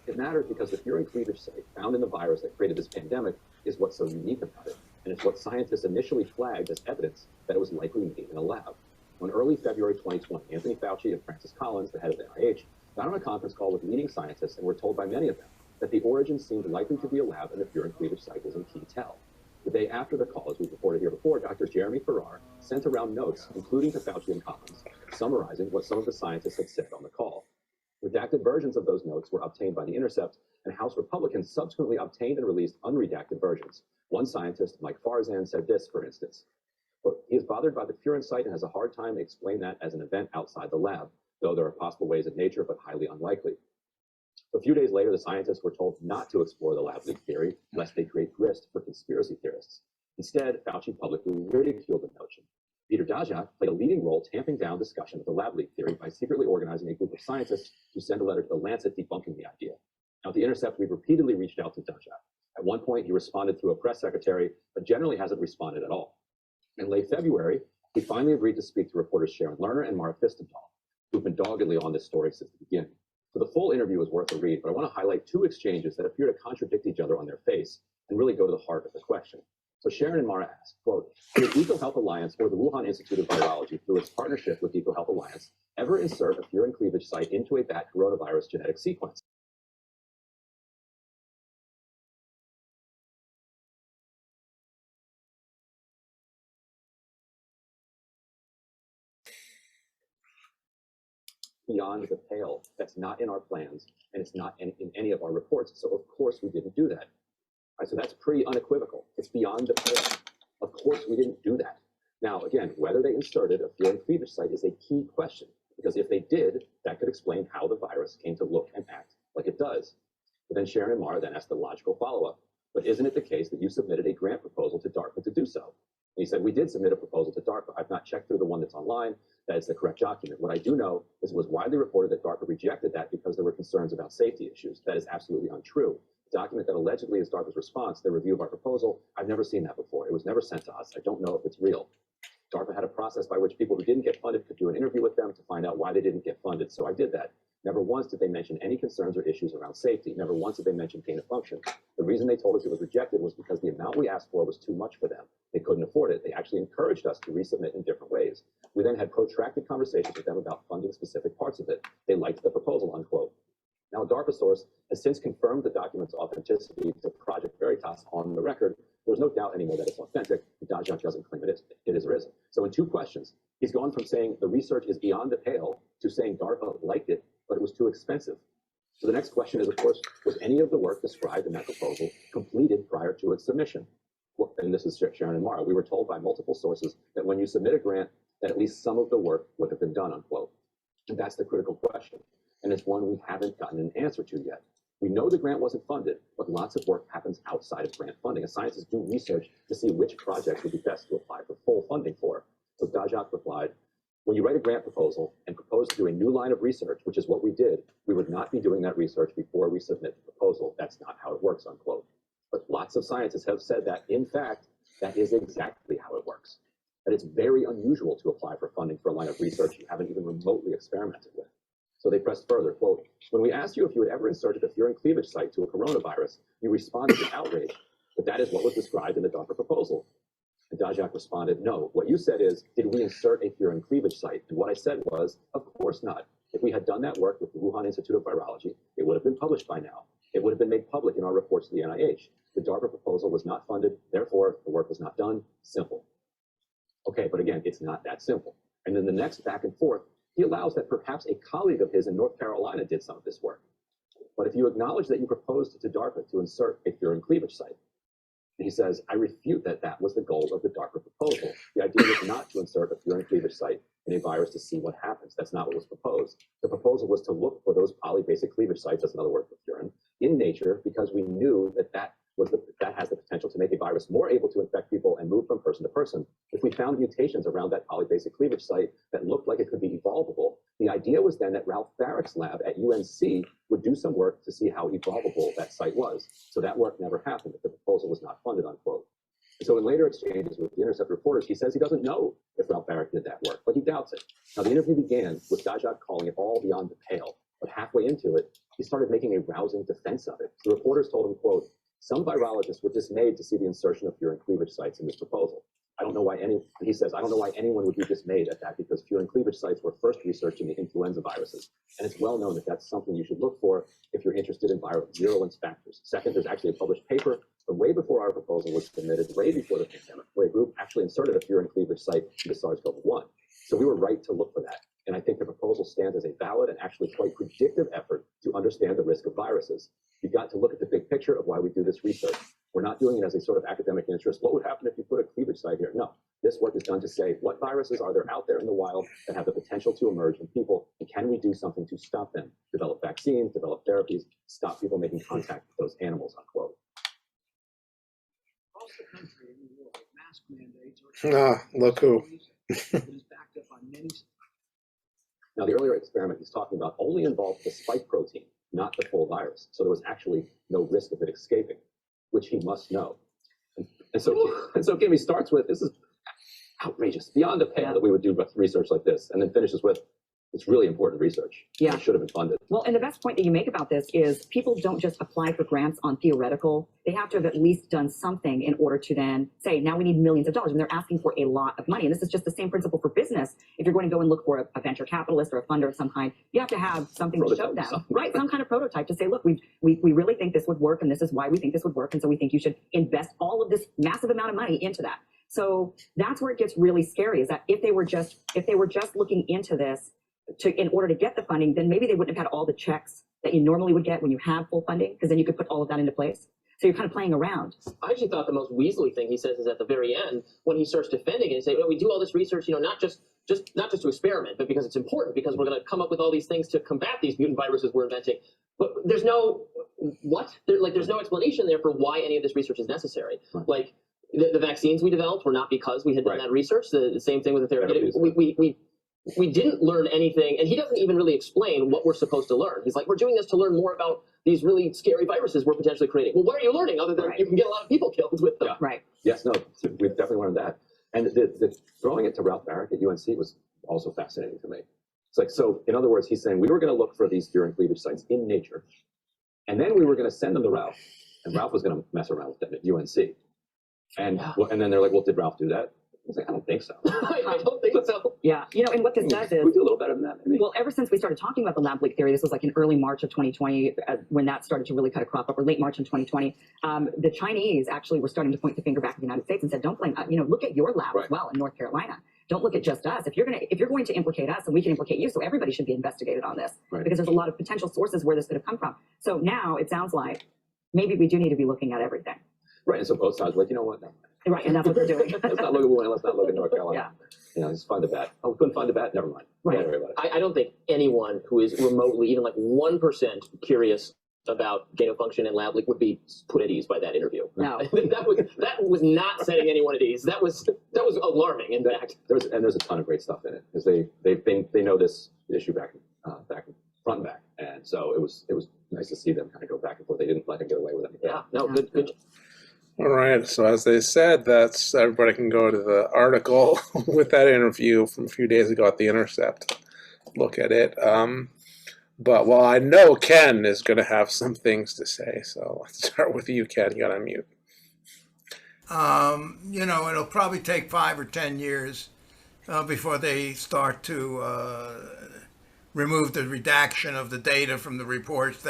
It matters because the furin cleavage site found in the virus that created this pandemic is what's so unique about it, and it's what scientists initially flagged as evidence that it was likely made in a lab. In early February 2020, Anthony Fauci and Francis Collins, the head of the NIH, got on a conference call with leading scientists and were told by many of them that the origin seemed likely to be a lab and the furin cleavage site was in key tell. The day after the call, as we reported here before, Dr. Jeremy Farrar sent around notes, including to Fauci and Collins, summarizing what some of the scientists had said on the call. Redacted versions of those notes were obtained by The Intercept, and House Republicans subsequently obtained and released unredacted versions. One scientist, Mike Farzan, said this, for instance, quote, he is bothered by the furin site and has a hard time explaining that as an event outside the lab, though there are possible ways in nature, but highly unlikely. A few days later, the scientists were told not to explore the lab leak theory, lest they create grist for conspiracy theorists. Instead, Fauci publicly ridiculed the notion. Peter Daszak played a leading role tamping down discussion of the lab leak theory by secretly organizing a group of scientists to send a letter to the Lancet debunking the idea. Now, at The Intercept, we've repeatedly reached out to Daszak. At one point, he responded through a press secretary, but generally hasn't responded at all. In late February, he finally agreed to speak to reporters Sharon Lerner and Mara Fistendahl, who've been doggedly on this story since the beginning. So the full interview is worth a read, but I want to highlight two exchanges that appear to contradict each other on their face and really go to the heart of the question. So Sharon and Mara asked, quote, did EcoHealth Alliance or the Wuhan Institute of Virology, through its partnership with EcoHealth Alliance, ever insert a furin cleavage site into a bat coronavirus genetic sequence? Beyond the pale. That's not in our plans, and it's not in any of our reports. So of course we didn't do that. All right, so that's pretty unequivocal. It's beyond the pale. Of course we didn't do that. Now, again, whether they inserted a furin cleavage site is a key question, because if they did, that could explain how the virus came to look and act like it does. But then Sharon and Mara then asked the logical follow-up. But isn't it the case that you submitted a grant proposal to DARPA to do so? And he said, we did submit a proposal to DARPA. I've not checked through the one that's online. That is the correct document. What I do know is it was widely reported that DARPA rejected that because there were concerns about safety issues. That is absolutely untrue. The document that allegedly is DARPA's response, their review of our proposal, I've never seen that before. It was never sent to us. I don't know if it's real. DARPA had a process by which people who didn't get funded could do an interview with them to find out why they didn't get funded. So I did that. Never once did they mention any concerns or issues around safety. Never once did they mention gain of function. The reason they told us it was rejected was because the amount we asked for was too much for them. They couldn't afford it. They actually encouraged us to resubmit in different ways. We then had protracted conversations with them about funding specific parts of it. They liked the proposal, unquote. Now, a DARPA source has since confirmed the document's authenticity to Project Veritas on the record. There's no doubt anymore that it's authentic. Daszak doesn't claim it is or isn't. So in two questions, he's gone from saying the research is beyond the pale to saying DARPA liked it, but it was too expensive. So the next question is, of course, was any of the work described in that proposal completed prior to its submission? Well, and this is Sharon and Mara. We were told by multiple sources that when you submit a grant, that at least some of the work would have been done, unquote. And that's the critical question. And it's one we haven't gotten an answer to yet. We know the grant wasn't funded, but lots of work happens outside of grant funding. And scientists do research to see which projects would be best to apply for full funding for. So Daszak replied, when you write a grant proposal and propose to do a new line of research, which is what we did, we would not be doing that research before we submit the proposal. That's not how it works, unquote. But lots of scientists have said that, in fact, that is exactly how it works. That it's very unusual to apply for funding for a line of research you haven't even remotely experimented with. So they pressed further, quote, when we asked you if you had ever inserted a furin cleavage site to a coronavirus, you responded with outrage, but that is what was described in the DARPA proposal. And Daszak responded, no, what you said is, did we insert a furin cleavage site? And what I said was, of course not. If we had done that work with the Wuhan Institute of Virology, it would have been published by now. It would have been made public in our reports to the NIH. The DARPA proposal was not funded, therefore the work was not done. Simple. Okay, but again, it's not that simple. And then the next back and forth, he allows that perhaps a colleague of his in North Carolina did some of this work. But if you acknowledge that you proposed to DARPA to insert a furin cleavage site, And he says, I refute that that was the goal of the DARPA proposal. The idea was not to insert a furin cleavage site in a virus to see what happens. That's not what was proposed. The proposal was to look for those polybasic cleavage sites, that's another word for furin, in nature, because we knew that that has the potential to make a virus more able to infect people and move from person to person. If we found mutations around that polybasic cleavage site that looked like it could be evolvable, the idea was then that Ralph Barrick's lab at UNC would do some work to see how evolvable that site was. So that work never happened if the proposal was not funded, unquote. And so in later exchanges with the Intercept reporters, he says he doesn't know if Ralph Barrick did that work, but he doubts it. Now, the interview began with Dajak calling it all beyond the pale, but halfway into it, he started making a rousing defense of it. The reporters told him, quote, some virologists were dismayed to see the insertion of furin cleavage sites in this proposal. I don't know why he says, I don't know why anyone would be dismayed at that, because furin cleavage sites were first researched in the influenza viruses. And it's well known that that's something you should look for if you're interested in viral virulence factors. Second, there's actually a published paper from way before our proposal was submitted, way before the pandemic, where a group actually inserted a furin cleavage site into SARS-CoV-1. So we were right to look for that. And I think the proposal stands as a valid and actually quite predictive effort to understand the risk of viruses. You've got to look at the big picture of why we do this research. We're not doing it as a sort of academic interest. What would happen if you put a cleavage site here? No, this work is done to say what viruses are there out there in the wild that have the potential to emerge in people, and can we do something to stop them? Develop vaccines, develop therapies, stop people making contact with those animals, unquote.
Across the country and the world, mask mandates are
look who.
backed up on many.
Now, the earlier experiment he's talking about only involved the spike protein, not the full virus. So there was actually no risk of it escaping, which he must know. And so Kimmy starts with, this is outrageous, beyond the pale that we would do research like this, and then finishes with, it's really important research.
Yeah.
It should have been funded.
Well, and the best point that you make about this is people don't just apply for grants on theoretical. They have to have at least done something in order to then say, now we need millions of dollars. And they're asking for a lot of money. And this is just the same principle for business. If you're going to go and look for a venture capitalist or a funder of some kind, you have to have something to show them, right? Some kind of prototype to say, look, we really think this would work, and this is why we think this would work. And so we think you should invest all of this massive amount of money into that. So that's where it gets really scary, is that if they were just looking into this, in order to get the funding, then maybe they wouldn't have had all the checks that you normally would get when you have full funding, because then you could put all of that into place. So you're kind of playing around.
I actually thought the most weaselly thing he says is at the very end, when he starts defending it and say, well, we do all this research, not just to experiment, but because it's important, because we're going to come up with all these things to combat these mutant viruses we're inventing. But there's no there's no explanation there for why any of this research is necessary. Right. Like the vaccines we developed were not because we had done that research. The same thing with the therapeutics. We didn't learn anything, and he doesn't even really explain what we're supposed to learn. He's like, we're doing this to learn more about these really scary viruses we're potentially creating. Well, what are you learning other than you can get a lot of people killed with them?
Yeah. Right. Yes, no, we've definitely learned that. And the throwing it to Ralph Barrick at UNC was also fascinating to me. It's like, so in other words, he's saying we were going to look for these furin cleavage sites in nature, and then we were going to send them to Ralph, and Ralph was going to mess around with them at UNC. And and then they're like, well, did Ralph do that? I was like, I don't think so.
I don't think so.
Yeah, and what this does is,
we do a little better than that, maybe.
Well, ever since we started talking about the lab leak theory, this was like in early March of 2020, when that started to really kind of crop up, or late March in 2020, the Chinese actually were starting to point the finger back at the United States and said, don't blame us, look at your lab as well in North Carolina. Don't look at just us. If you're going to implicate us, and we can implicate you, so everybody should be investigated on this, because there's a lot of potential sources where this could have come from. So now it sounds like maybe we do need to be looking at everything.
Right, and so both sides were like, you know what? No.
Right, and that's what they're doing.
Let's not look at Wuhan, let's not look at North Carolina. Yeah. Let's find a bat. Oh, we couldn't find a bat? Never mind.
Right.
Don't worry about it.
I don't think anyone who is remotely, even like 1% curious about gain of function and lab leak would be put at ease by that interview.
No.
that was not setting anyone at ease. That was alarming, in fact.
There's a ton of great stuff in it, because they know this issue back front and back. And so it was nice to see them kind of go back and forth. They didn't let him get away with anything.
Yeah, no, good.
All right, so as they said, that's everybody can go to the article with that interview from a few days ago at The Intercept. Look at it. But well, I know Ken is going to have some things to say, so let's start with you, Ken. You got to unmute.
It'll probably take 5 or 10 years before they start to remove the redaction of the data from the reports,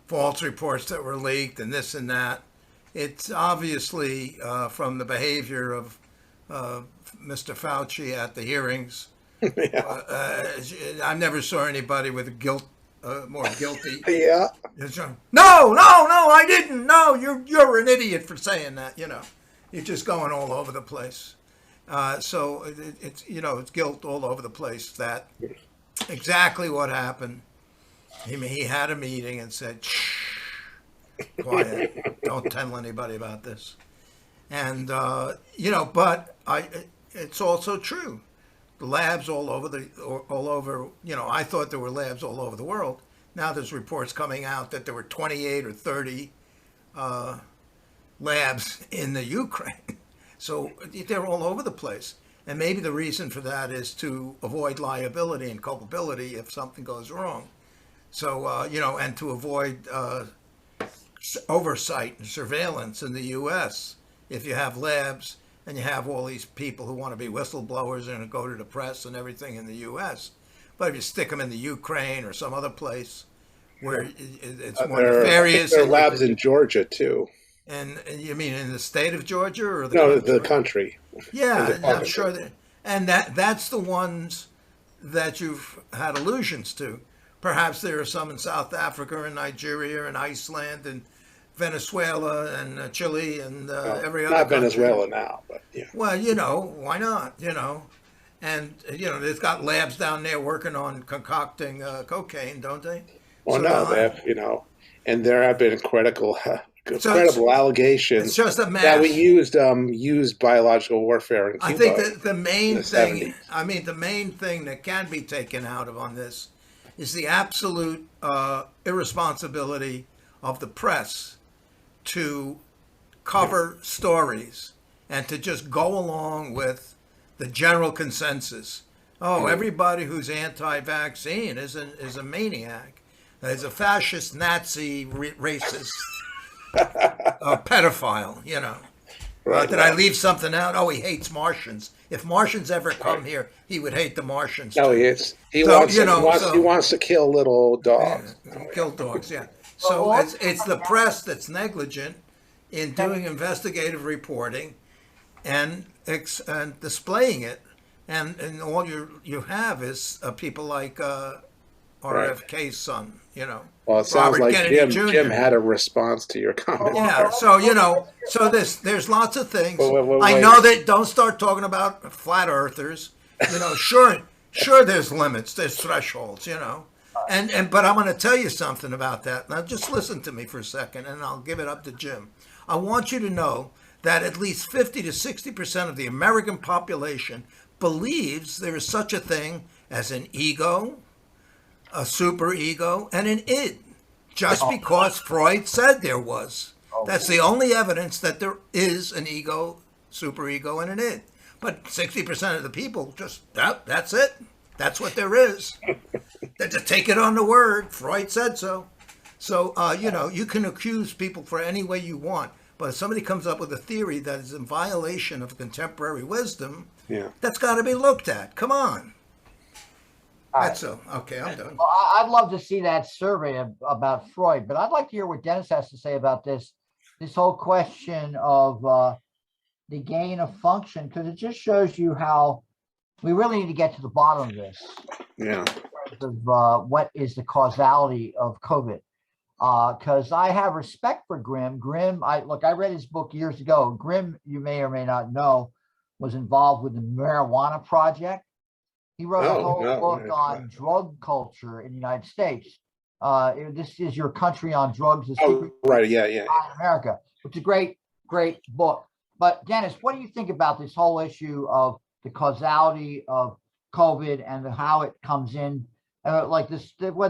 false reports that were leaked and this and that. It's obviously from the behavior of Mr. Fauci at the hearings. I never saw anybody with a guilt more guilty.
Yeah.
No, I didn't. No, you're an idiot for saying that. You're just going all over the place. So it's it's guilt all over the place. That exactly what happened. He had a meeting and said, "Shh, quiet, don't tell anybody about this." And but it's also true. The labs all over. I thought there were labs all over the world. Now there's reports coming out that there were 28 or 30 labs in the Ukraine. So they're all over the place. And maybe the reason for that is to avoid liability and culpability if something goes wrong. So, and to avoid oversight and surveillance in the U.S. If you have labs and you have all these people who want to be whistleblowers and go to the press and everything in the U.S. But if you stick them in the Ukraine or some other place where it's more nefarious.
There are labs in Georgia, too.
And you mean in the state of Georgia or
the country?
Yeah, I'm sure. And that's the ones that you've had allusions to. Perhaps there are some in South Africa and Nigeria and Iceland and Venezuela and Chile and every other
not
country.
Venezuela now, but yeah.
Well, why not? And they've got labs down there working on concocting cocaine, don't they?
Well, so they have, and there have been credible allegations
it's just a mess.
that we used biological warfare in Cuba.
I think that the main thing, the main thing that can be taken out of on this is the absolute irresponsibility of the press to cover stories and to just go along with the general consensus. Oh, everybody who's anti-vaccine is a maniac. Is a fascist, Nazi, racist, pedophile, Right, did I leave something out? Oh, he hates Martians. If Martians ever come here, he would hate the Martians.
No, he is. He wants to kill little dogs.
Kill dogs, yeah. So it's the press that's negligent in doing investigative reporting and displaying it, and all you have is people like RFK's son,
Well, it sounds
Robert
like
Kennedy Jr.
Jim had a response to your comment.
Yeah, so there's lots of things.
Wait.
I know that don't start talking about flat earthers. Sure there's limits, there's thresholds, but I'm going to tell you something about that. Now just listen to me for a second and I'll give it up to Jim. I want you to know that at least 50 to 60% of the American population believes there is such a thing as an ego, a superego, and an id, just because Freud said there was. That's the only evidence that there is an ego, superego, and an id. But 60% of the people that's it. That's what there is. They just take it on the word. Freud said so. So, you can accuse people for any way you want. But if somebody comes up with a theory that is in violation of contemporary wisdom, that's got to be looked at. Come on. That's so. Okay, I'm done.
Well, I'd love to see that survey about Freud, but I'd like to hear what Dennis has to say about this whole question of the gain of function, because it just shows you how we really need to get to the bottom of this.
Yeah.
Of what is the causality of COVID? Because I have respect for Grimm. I read his book years ago. Grimm, you may or may not know, was involved with the Marijuana Project. He wrote a whole book on drug culture in the United States. This is Your Country on Drugs.
Right, yeah.
In America. It's a great book. But Dennis, what do you think about this whole issue of the causality of COVID and how it comes in? What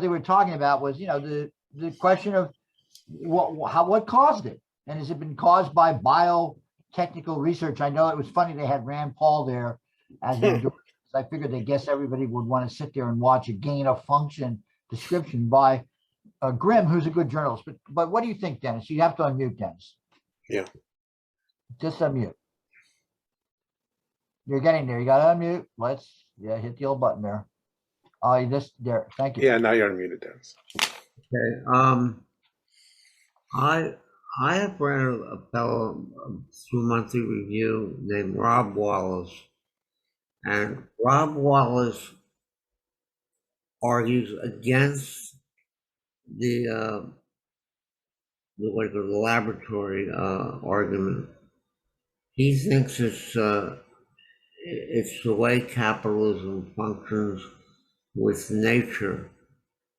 they were talking about was, the question of what caused it, and has it been caused by biotechnical research? I know it was funny they had Rand Paul there as the I figured they guess everybody would want to sit there and watch a gain of function description by Grimm, who's a good journalist. But what do you think, Dennis? You have to unmute, Dennis.
Yeah.
Just unmute. You're getting there. You got to unmute. Hit the old button there. You just there. Thank you.
Yeah, now you're unmuted, Dennis.
Okay. I have read a fellow through Monthly Review named Rob Wallace. And Rob Wallace argues against the laboratory argument. He thinks it's the way capitalism functions with nature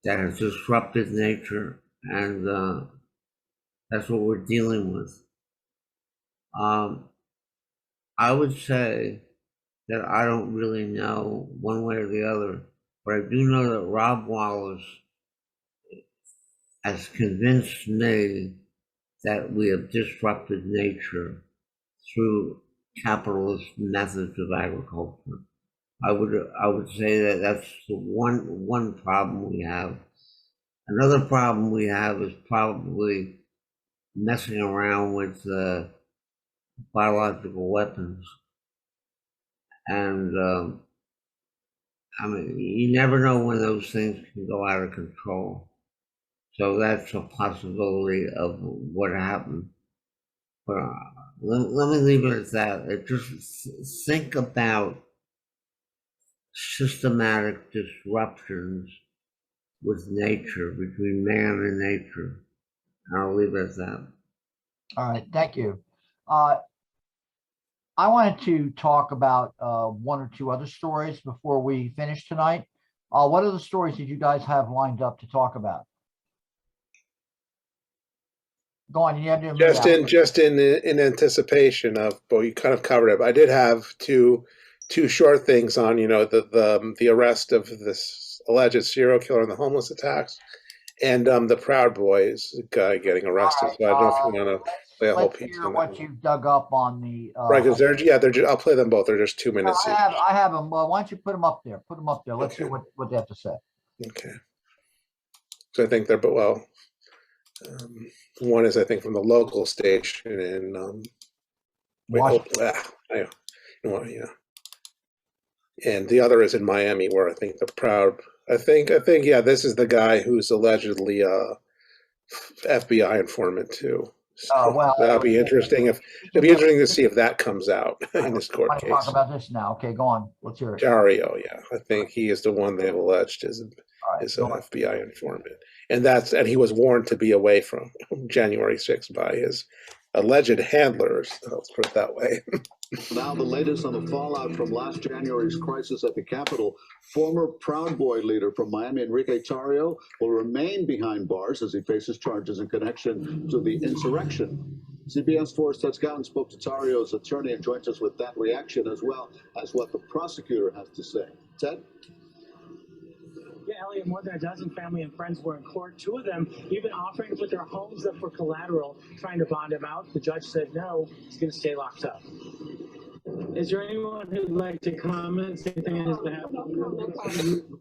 that has disrupted nature, and that's what we're dealing with. I would say that I don't really know one way or the other, but I do know that Rob Wallace has convinced me that we have disrupted nature through capitalist methods of agriculture. I would say that that's the one problem we have. Another problem we have is probably messing around with biological weapons, and I mean, you never know when those things can go out of control. So that's a possibility of what happened. But let me leave it at that. Just think about systematic disruptions with nature, between man and nature. I'll leave it at that.
All right, thank you. I wanted to talk about one or two other stories before we finish tonight. What other stories did you guys have lined up to talk about? Go on, you have to
just in anticipation of, well, you kind of covered it. But I did have two short things on, the arrest of this alleged serial killer and the homeless attacks, and the Proud Boys guy getting arrested.
Right,
so I don't know if you want to play a whole piece on that.
What you've dug up on the
Right, because they're just, I'll play them both. They're just 2 minutes.
I have them. Why don't you put them up there? Put them up there. Let's see what they have to say.
Okay. So I think they're, but well. One is, I think, from the local station in and the other is in Miami, where I think the Proud. I think, this is the guy who's allegedly FBI informant too. So
well,
that'd be interesting. It'd be interesting to see if that comes out in this court case.
Talk about this now. Okay, go on. Let's hear it.
Dario, I think he is the one they've alleged is an FBI informant, and he was warned to be away from January 6th by his alleged handlers. Let's put it that way.
Now the latest on the fallout from last January's crisis at the Capitol. Former Proud Boy leader from Miami, Enrique Tarrio, will remain behind bars as he faces charges in connection to the insurrection. CBS 4's Ted Scouten spoke to Tarrio's attorney and joins us with that reaction as well as what the prosecutor has to say. Ted?
Yeah, Elliot, more than a dozen family and friends were in court. Two of them even offering to put their homes up for collateral, trying to bond him out. The judge said no, he's going to stay locked up. Is there anyone who'd like to comment, say anything on his behalf?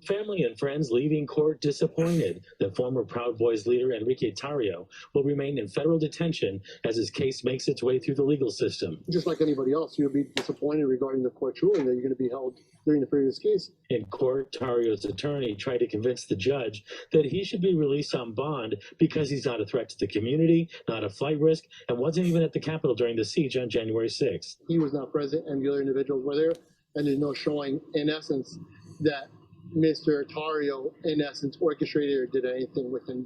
Family and friends leaving court disappointed that former Proud Boys leader Enrique Tarrio will remain in federal detention as his case makes its way through the legal system.
Just like anybody else, you'll be disappointed regarding the court's ruling that you're going to be held during the previous case.
In court, Tarrio's attorney tried to convince the judge that he should be released on bond because he's not a threat to the community, not a flight risk, and wasn't even at the Capitol during the siege on January 6th.
He was not present and the other individuals were there, and there's no showing, in essence, that Mr. Tarrio, in essence, orchestrated or did anything within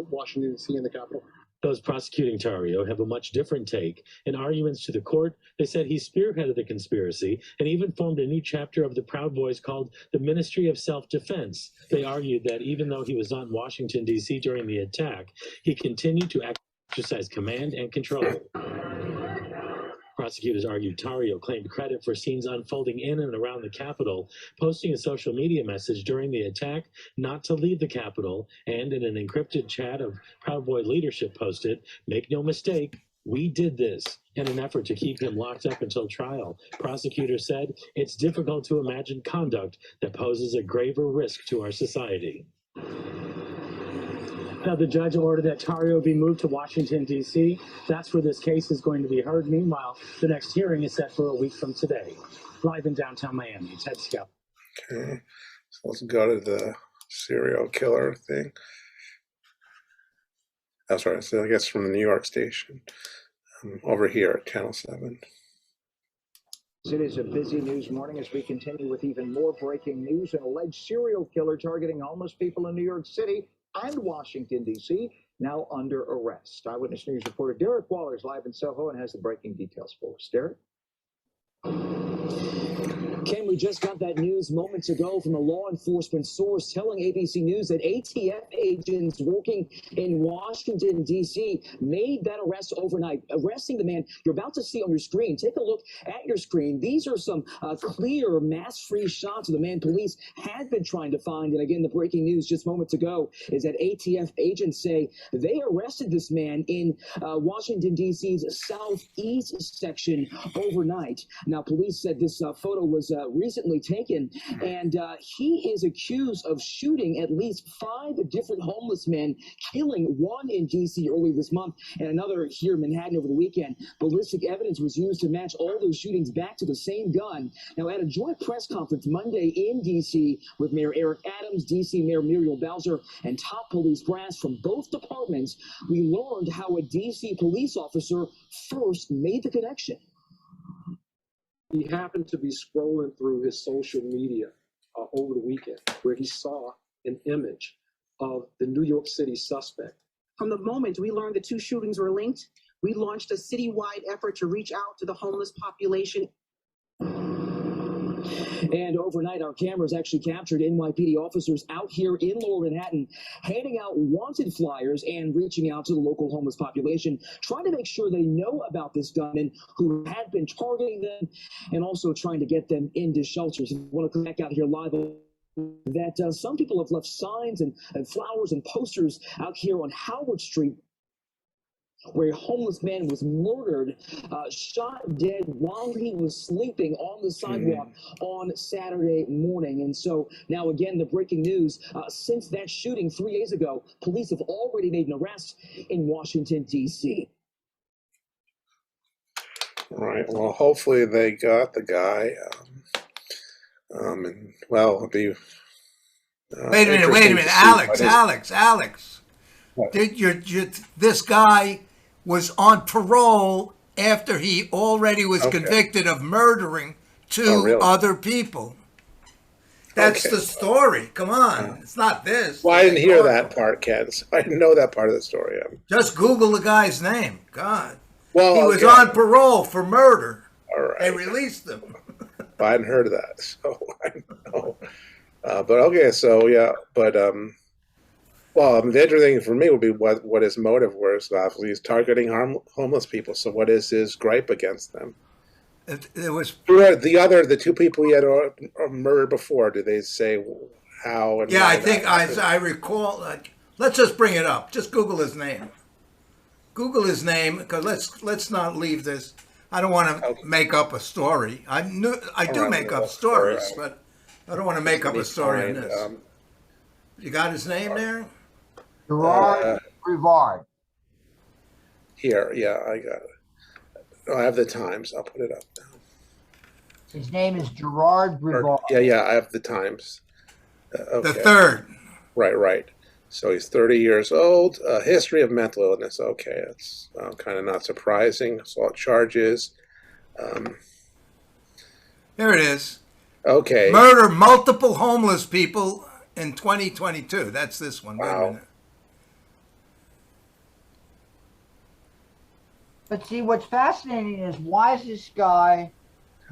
Washington, D.C. and the Capitol.
Those prosecuting Tarrio have a much different take. In arguments to the court, they said he spearheaded the conspiracy and even formed a new chapter of the Proud Boys called the Ministry of Self-Defense. They argued that even though he was not in Washington, D.C. during the attack, he continued to exercise command and control. Prosecutors argued Tarrio claimed credit for scenes unfolding in and around the Capitol, posting a social media message during the attack not to leave the Capitol, and in an encrypted chat of Proud Boy leadership posted, "Make no mistake, we did this," in an effort to keep him locked up until trial. Prosecutors said it's difficult to imagine conduct that poses a graver risk to our society.
Now, the judge ordered that Tarrio be moved to Washington, D.C. That's where this case is going to be heard. Meanwhile, the next hearing is set for a week from today. Live in downtown Miami, Ted Scout.
Okay, so let's go to the serial killer thing. That's right, so I guess from the New York station, over here at Channel 7.
It is a busy news morning as we continue with even more breaking news. An alleged serial killer targeting homeless people in New York City and Washington, D.C., now under arrest. Eyewitness News reporter Derek Waller is live in Soho and has the breaking details for us. Derek?
Ken, we just got that news moments ago from a law enforcement source telling ABC News that ATF agents working in Washington, D.C. made that arrest overnight, arresting the man you're about to see on your screen. Take a look at your screen. These are some clear, mask-free shots of the man police had been trying to find. And again, the breaking news just moments ago is that ATF agents say they arrested this man in Washington, D.C.'s southeast section overnight. Now, police said this photo was recently taken, and he is accused of shooting at least 5 different homeless men, killing one in D.C. early this month and another here in Manhattan over the weekend. Ballistic evidence was used to match all those shootings back to the same gun. Now, at a joint press conference Monday in D.C. with Mayor Eric Adams, D.C. Mayor Muriel Bowser, and top police brass from both departments, we learned how a D.C. police officer first made the connection.
He happened to be scrolling through his social media over the weekend where he saw an image of the New York City suspect.
From the moment we learned the 2 shootings were linked, we launched a citywide effort to reach out to the homeless population.
And overnight, our cameras actually captured NYPD officers out here in Lower Manhattan, handing out wanted flyers and reaching out to the local homeless population, trying to make sure they know about this gunman who had been targeting them and also trying to get them into shelters. I want to come back out here live that some people have left signs and flowers and posters out here on Howard Street, where a homeless man was murdered, shot dead while he was sleeping on the sidewalk on Saturday morning. And so now again, the breaking news, since that shooting 3 days ago, police have already made an arrest in Washington, D.C.
All right. Well, hopefully they got the guy. And well, it'll be.
Wait a minute, Alex. This guy was on parole after he already was convicted of murdering 2 other people. That's the story. Come on. It's not this.
Well, I didn't hear that part, Ken. So I didn't know that part of the story.
Just Google the guy's name. God.
Well,
he was on parole for murder.
All right.
They released him.
I hadn't heard of that, so I don't know. But okay, so yeah, but well, the interesting thing for me would be what his motive was. Obviously, he's targeting homeless people. So, what is his gripe against them?
It was
the 2 people he had murdered before. Do they say how? And
yeah, I think I recall. Let's just bring it up. Just Google his name. Google his name, because let's not leave this. I don't want to make up a story. I do make up stories, but I don't want to make up a story in this. You got his name there?
Gerard Brevard.
Here, yeah, I got it. I have the Times. I'll put it up now.
His name is Gerard Brevard.
Yeah, I have the Times. Okay.
The 3rd.
Right. So he's 30 years old. History of mental illness. Okay, it's kind of not surprising. Assault charges.
Here it is.
Okay.
Murder multiple homeless people in 2022. That's this one. Wait a minute.
But see, what's fascinating is why is this guy...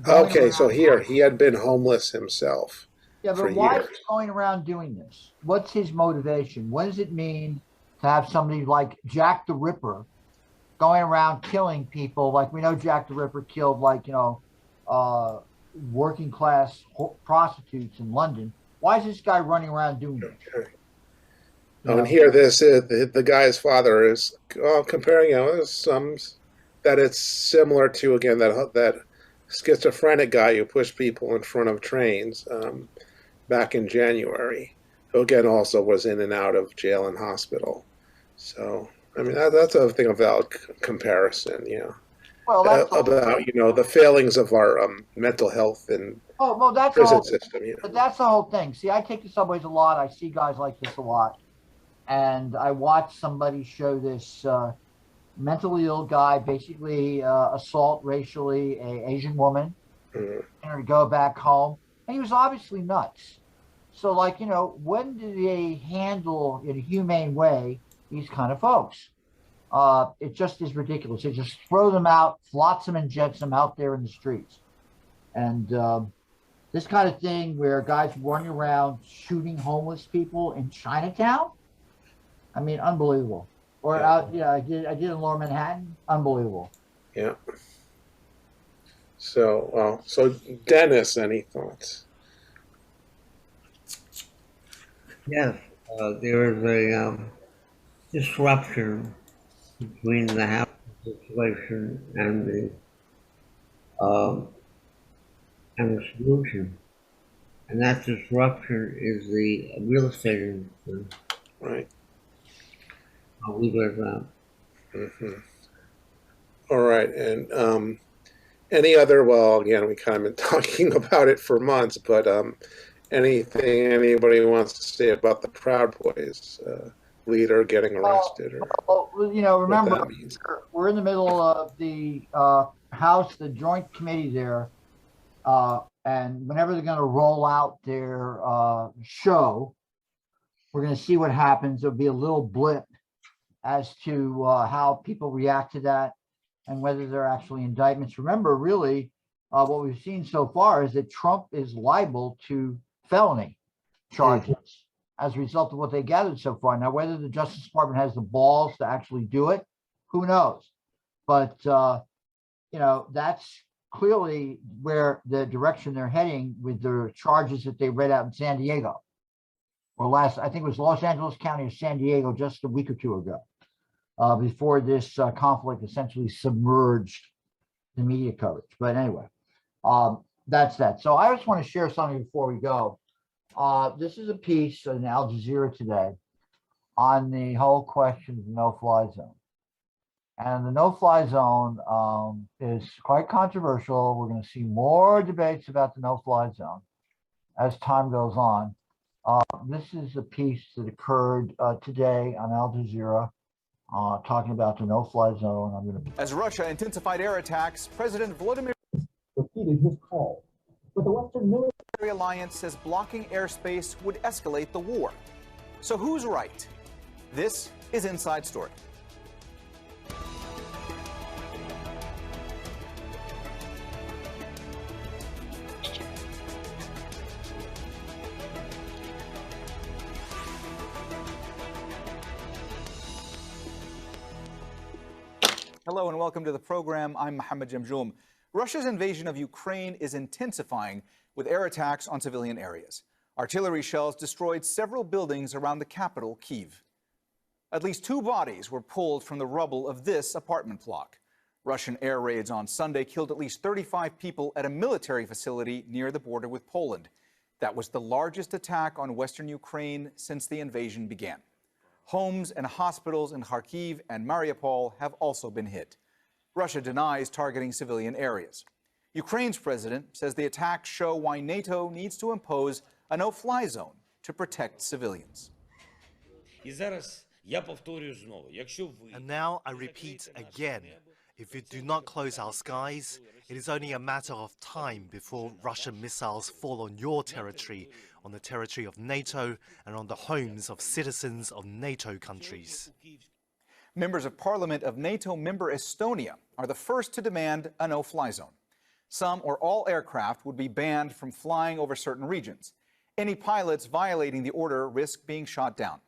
Okay, so here, he had been homeless himself.
Yeah, but why is he going around doing this? What's his motivation? What does it mean to have somebody like Jack the Ripper going around killing people? Like, we know Jack the Ripper killed, like, working class prostitutes in London. Why is this guy running around doing this?
Okay. And here, the guy's father is comparing, some that it's similar to, again, that schizophrenic guy who pushed people in front of trains back in January, who again also was in and out of jail and hospital. So, I mean, that's a thing of valid comparison,
Well, that's
about the failings of our mental health and prison system.
But that's the whole thing. See, I take the subways a lot. I see guys like this a lot, and I watch somebody show this mentally ill guy basically assault racially an Asian woman, and her to go back home, and he was obviously nuts. So, like, you know, when do they handle in a humane way these kind of folks? It just is ridiculous. They just throw them out, flotsam and jetsam out there in the streets. And this kind of thing where guys running around shooting homeless people in Chinatown, I mean, unbelievable. Or out, yeah, I did in Lower Manhattan, unbelievable.
Yeah. So, so Dennis, any thoughts?
Yes, there is a disruption between the housing situation and the solution, and that disruption is the real estate industry.
Right.
I'll leave it at that.
Mm-hmm. All right, and any other? Well, again, we kind of been talking about it for months, but anything anybody wants to say about the Proud Boys leader getting arrested, or
well, you know, remember,
what that means?
we're in the middle of the House, the Joint Committee there, and whenever they're going to roll out their show, we're going to see what happens. There'll be a little blip as to how people react to that and whether they're actually indictments. Remember, really, what we've seen so far is that Trump is liable to felony charges as a result of what they gathered so far. Now, whether the Justice Department has the balls to actually do it, who knows? But, you know, that's clearly where the direction they're heading with the charges that they read out in San Diego. Or I think it was Los Angeles County or San Diego just a week or two ago, before this conflict essentially submerged the media coverage. But anyway, that's that. So I just want to share something before we go. This is a piece in Al Jazeera today on the whole question of the no-fly zone. And the no-fly zone is quite controversial. We're going to see more debates about the no-fly zone as time goes on. This is a piece that occurred today on Al Jazeera talking about the no-fly zone.
As Russia intensified air attacks, President Vladimir
repeated his call. But the Western military
alliance says blocking airspace would escalate the war. So who's right? This is Inside Story. Hello and welcome to the program. I'm Mohammed Jamjoum. Russia's invasion of Ukraine is intensifying with air attacks on civilian areas. Artillery shells destroyed several buildings around the capital, Kyiv. At least 2 bodies were pulled from the rubble of this apartment block. Russian air raids on Sunday killed at least 35 people at a military facility near the border with Poland. That was the largest attack on western Ukraine since the invasion began. Homes and hospitals in Kharkiv and Mariupol have also been hit. Russia denies targeting civilian areas. Ukraine's president says the attacks show why NATO needs to impose a no-fly zone to protect civilians.
And now I repeat again, if you do not close our skies, it is only a matter of time before Russian missiles fall on your territory, on the territory of NATO, and on the homes of citizens of NATO countries.
Members of Parliament of NATO member Estonia are the first to demand a no-fly zone. Some or all aircraft would be banned from flying over certain regions. Any pilots violating the order risk being shot down.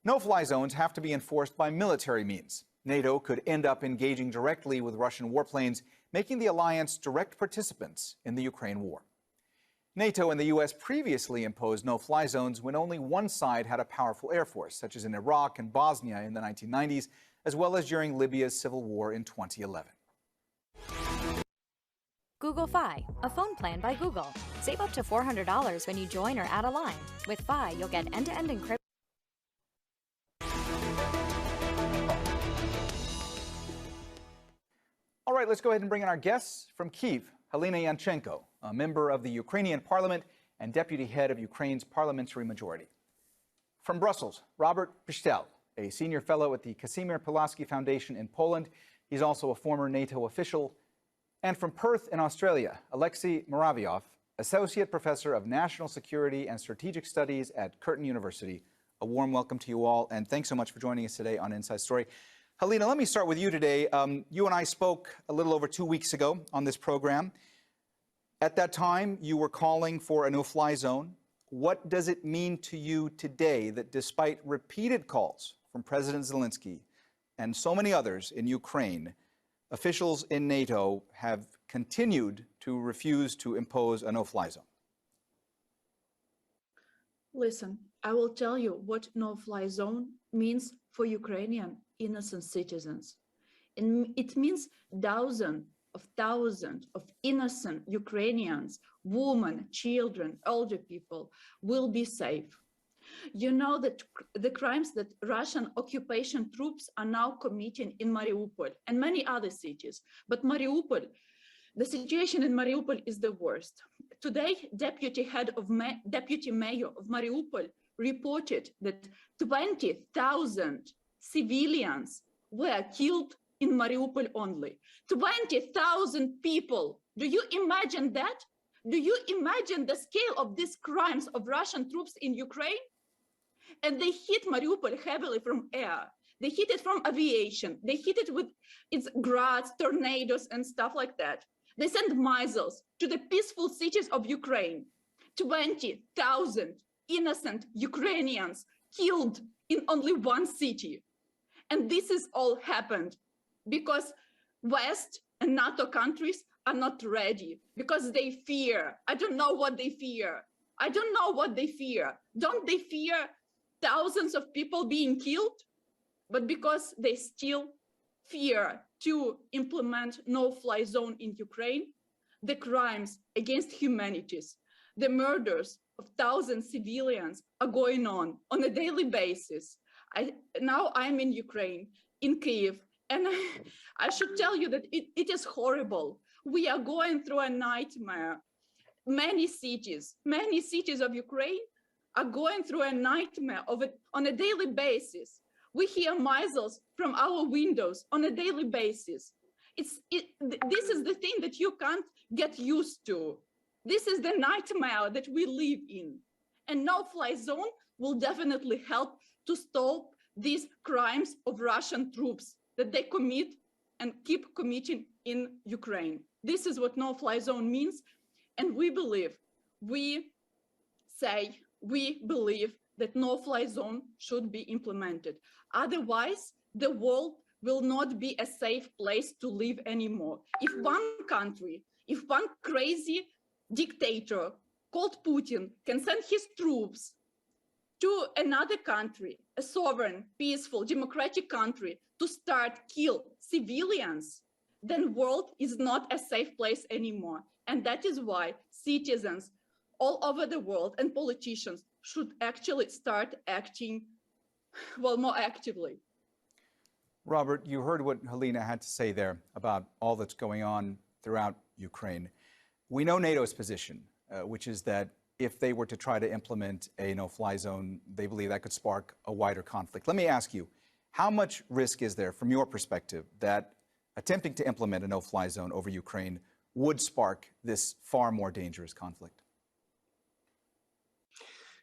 No-fly zones have to be enforced by military means. NATO could end up engaging directly with Russian warplanes, making the alliance direct participants in the Ukraine war. NATO and the U.S. previously imposed no-fly zones when only one side had a powerful air force, such as in Iraq and Bosnia in the 1990s, as well as during Libya's civil war in 2011.
Google Fi, a phone plan by Google. Save up to $400 when you join or add a line. With Fi, you'll get end-to-end encryption.
All right, let's go ahead and bring in our guests from Kyiv. Helena Yanchenko, a member of the Ukrainian parliament and deputy head of Ukraine's parliamentary majority. From Brussels, Robert Pichtel, a senior fellow at the Casimir Pulaski Foundation in Poland. He's also a former NATO official. And from Perth in Australia, Alexei Muravyov, Associate Professor of National Security and Strategic Studies at Curtin University. A warm welcome to you all, and thanks so much for joining us today on Inside Story. Helena, let me start with you today. You and I spoke a little over 2 weeks ago on this program. At that time, you were calling for a no-fly zone. What does it mean to you today that despite repeated calls from President Zelensky and so many others in Ukraine, officials in NATO have continued to refuse to impose a no-fly zone?
Listen, I will tell you what no-fly zone means for Ukrainian innocent citizens. It means thousands of innocent Ukrainians, women, children, older people will be safe. You know that the crimes that Russian occupation troops are now committing in Mariupol and many other cities. But Mariupol, the situation in Mariupol is the worst. Today, deputy mayor of Mariupol reported that 20,000 civilians were killed in Mariupol only. 20,000 people. Do you imagine that? Do you imagine the scale of these crimes of Russian troops in Ukraine? And they hit Mariupol heavily from air. They hit it from aviation. They hit it with its grads, tornadoes, and stuff like that. They sent missiles to the peaceful cities of Ukraine. 20,000 innocent Ukrainians killed in only one city. And this is all happened because West and NATO countries are not ready, because they fear. I don't know what they fear. I don't know what they fear. Don't they fear thousands of people being killed? But because they still fear to implement no-fly zone in Ukraine, the crimes against humanities, the murders of thousands of civilians are going on a daily basis. Now I'm in Ukraine, in Kyiv, and I should tell you that it is horrible. We are going through a nightmare. Many cities of Ukraine are going through a nightmare of it on a daily basis. We hear missiles from our windows on a daily basis. This is the thing that you can't get used to. This is the nightmare that we live in. And no-fly zone will definitely help to stop these crimes of Russian troops that they commit and keep committing in Ukraine. This is what no-fly zone means. And we believe that no-fly zone should be implemented. Otherwise, the world will not be a safe place to live anymore. If one country, if one crazy dictator called Putin can send his troops to another country, a sovereign, peaceful, democratic country, to start kill civilians, then world is not a safe place anymore. And that is why citizens all over the world and politicians should actually start acting, well, more actively.
Robert, you heard what Helena had to say there about all that's going on throughout Ukraine. We know NATO's position, which is that if they were to try to implement a no-fly zone, they believe that could spark a wider conflict. Let me ask you, how much risk is there from your perspective that attempting to implement a no-fly zone over Ukraine would spark this far more dangerous conflict?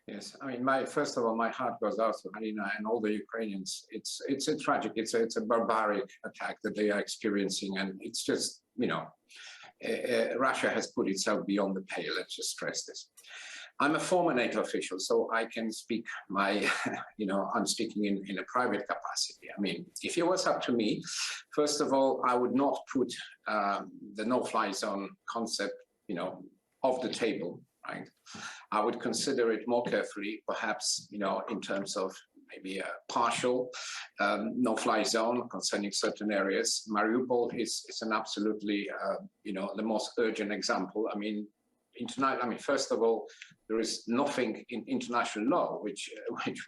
Yes, I mean, first of all, my heart goes out to Halina and all the Ukrainians. It's a tragic, it's a barbaric attack that they are experiencing, and it's just, Russia has put itself beyond the pale. Let's just stress this. I'm a former NATO official, so I can speak I'm speaking in a private capacity. I mean, if it was up to me, first of all, I would not put the no-fly zone concept, off the table. Right. I would consider it more carefully, perhaps, in terms of maybe a partial no-fly zone concerning certain areas. Mariupol is an absolutely, the most urgent example. I mean, first of all, there is nothing in international law which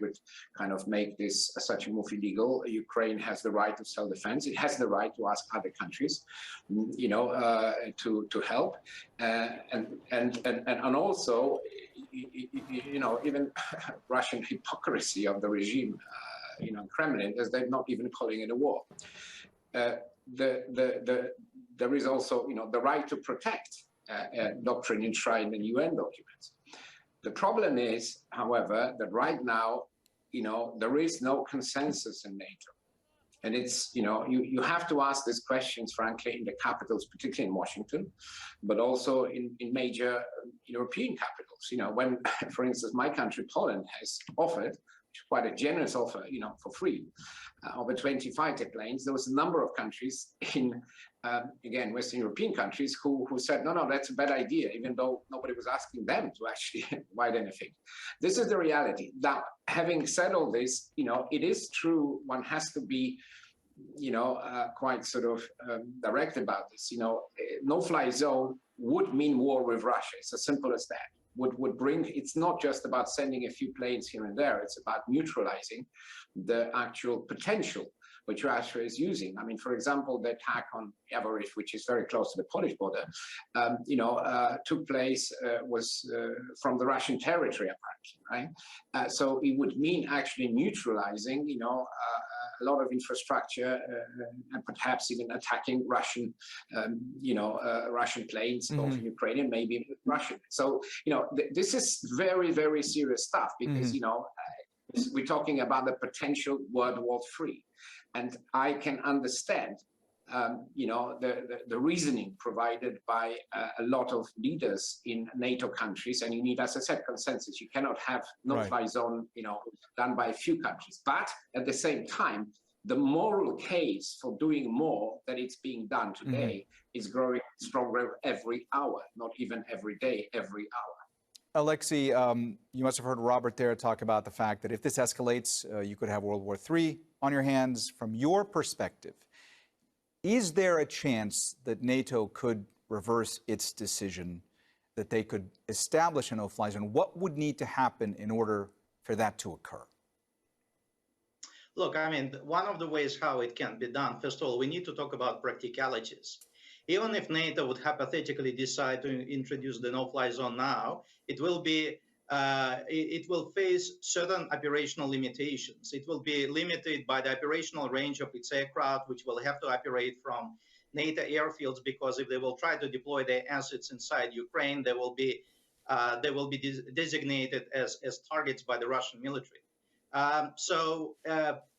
would kind of make this such a move illegal. Ukraine has the right to self-defense. It has the right to ask other countries, to help, and also, even Russian hypocrisy of the regime, Kremlin, as they're not even calling it a war. There is also, the right to protect. doctrine enshrined in UN documents. The problem is, however, that right now, there is no consensus in NATO. And it's, you have to ask these questions, frankly, in the capitals, particularly in Washington, but also in major European capitals. When, for instance, my country, Poland, has offered quite a generous offer, for free, over 20 fighter planes, there was a number of countries in, again, Western European countries who said, no, that's a bad idea, even though nobody was asking them to actually provide anything. This is the reality. Now, having said all this, it is true, one has to be, quite sort of direct about this. No-fly zone would mean war with Russia. It's as simple as that. Would bring, it's not just about sending a few planes here and there, it's about neutralizing the actual potential which Russia is using. I mean, for example, the attack on Everett, which is very close to the Polish border, took place, was from the Russian territory, apparently, right? So it would mean actually neutralizing, a lot of infrastructure and perhaps even attacking Russian, Russian planes, both in Ukrainian, maybe Russian. So, this is very, very serious stuff because, we're talking about the potential World War III. And I can understand, the reasoning provided by a lot of leaders in NATO countries, and you need, as I said, consensus. You cannot have no-fly zone, done by a few countries. But at the same time, the moral case for doing more than it's being done today is growing stronger every hour, not even every day, every hour.
Alexei, you must have heard Robert there talk about the fact that if this escalates, you could have World War III on your hands. From your perspective, is there a chance that NATO could reverse its decision, that they could establish a no-fly zone? What would need to happen in order for that to occur?
Look, I mean, one of the ways how it can be done, first of all, we need to talk about practicalities. Even if NATO would hypothetically decide to introduce the no-fly zone now, it will face certain operational limitations. It will be limited by the operational range of its aircraft, which will have to operate from NATO airfields, because if they will try to deploy their assets inside Ukraine, they will be designated as targets by the Russian military. So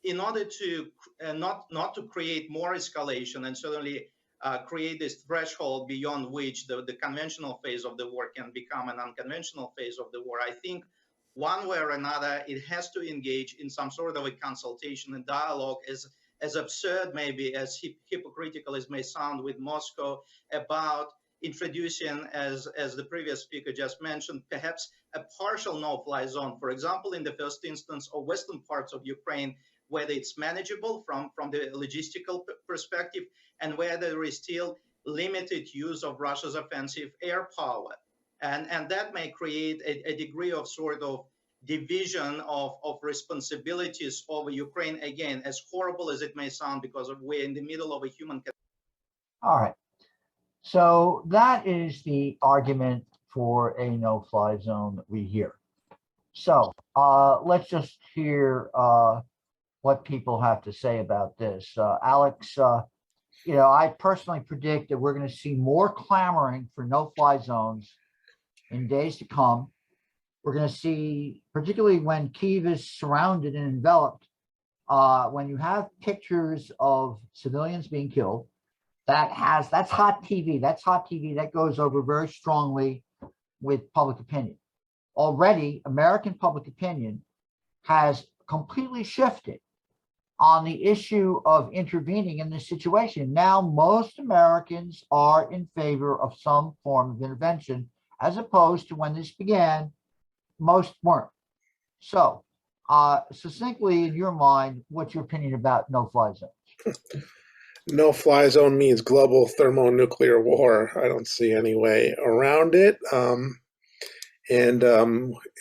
in order to not to create more escalation and certainly create this threshold beyond which the conventional phase of the war can become an unconventional phase of the war, I think one way or another it has to engage in some sort of a consultation and dialogue, as absurd maybe, as hypocritical as may sound, with Moscow, about introducing, as the previous speaker just mentioned, perhaps a partial no-fly zone, for example, in the first instance, or western parts of Ukraine, whether it's manageable from the logistical perspective, and where there is still limited use of Russia's offensive air power. And that may create a degree of sort of division of responsibilities over Ukraine, again, as horrible as it may sound, because we're in the middle of a human.
All right. So that is the argument for a no-fly zone that we hear. So let's just hear what people have to say about this. Alex, I personally predict that we're going to see more clamoring for no-fly zones in days to come. We're going to see, particularly when Kyiv is surrounded and enveloped, when you have pictures of civilians being killed, that's hot TV. That's hot TV. That goes over very strongly with public opinion. Already, American public opinion has completely shifted on the issue of intervening in this situation. Now, most Americans are in favor of some form of intervention, as opposed to when this began, most weren't. So, succinctly, in your mind, what's your opinion about no-fly zones?
No-fly zone means global thermonuclear war. I don't see any way around it. And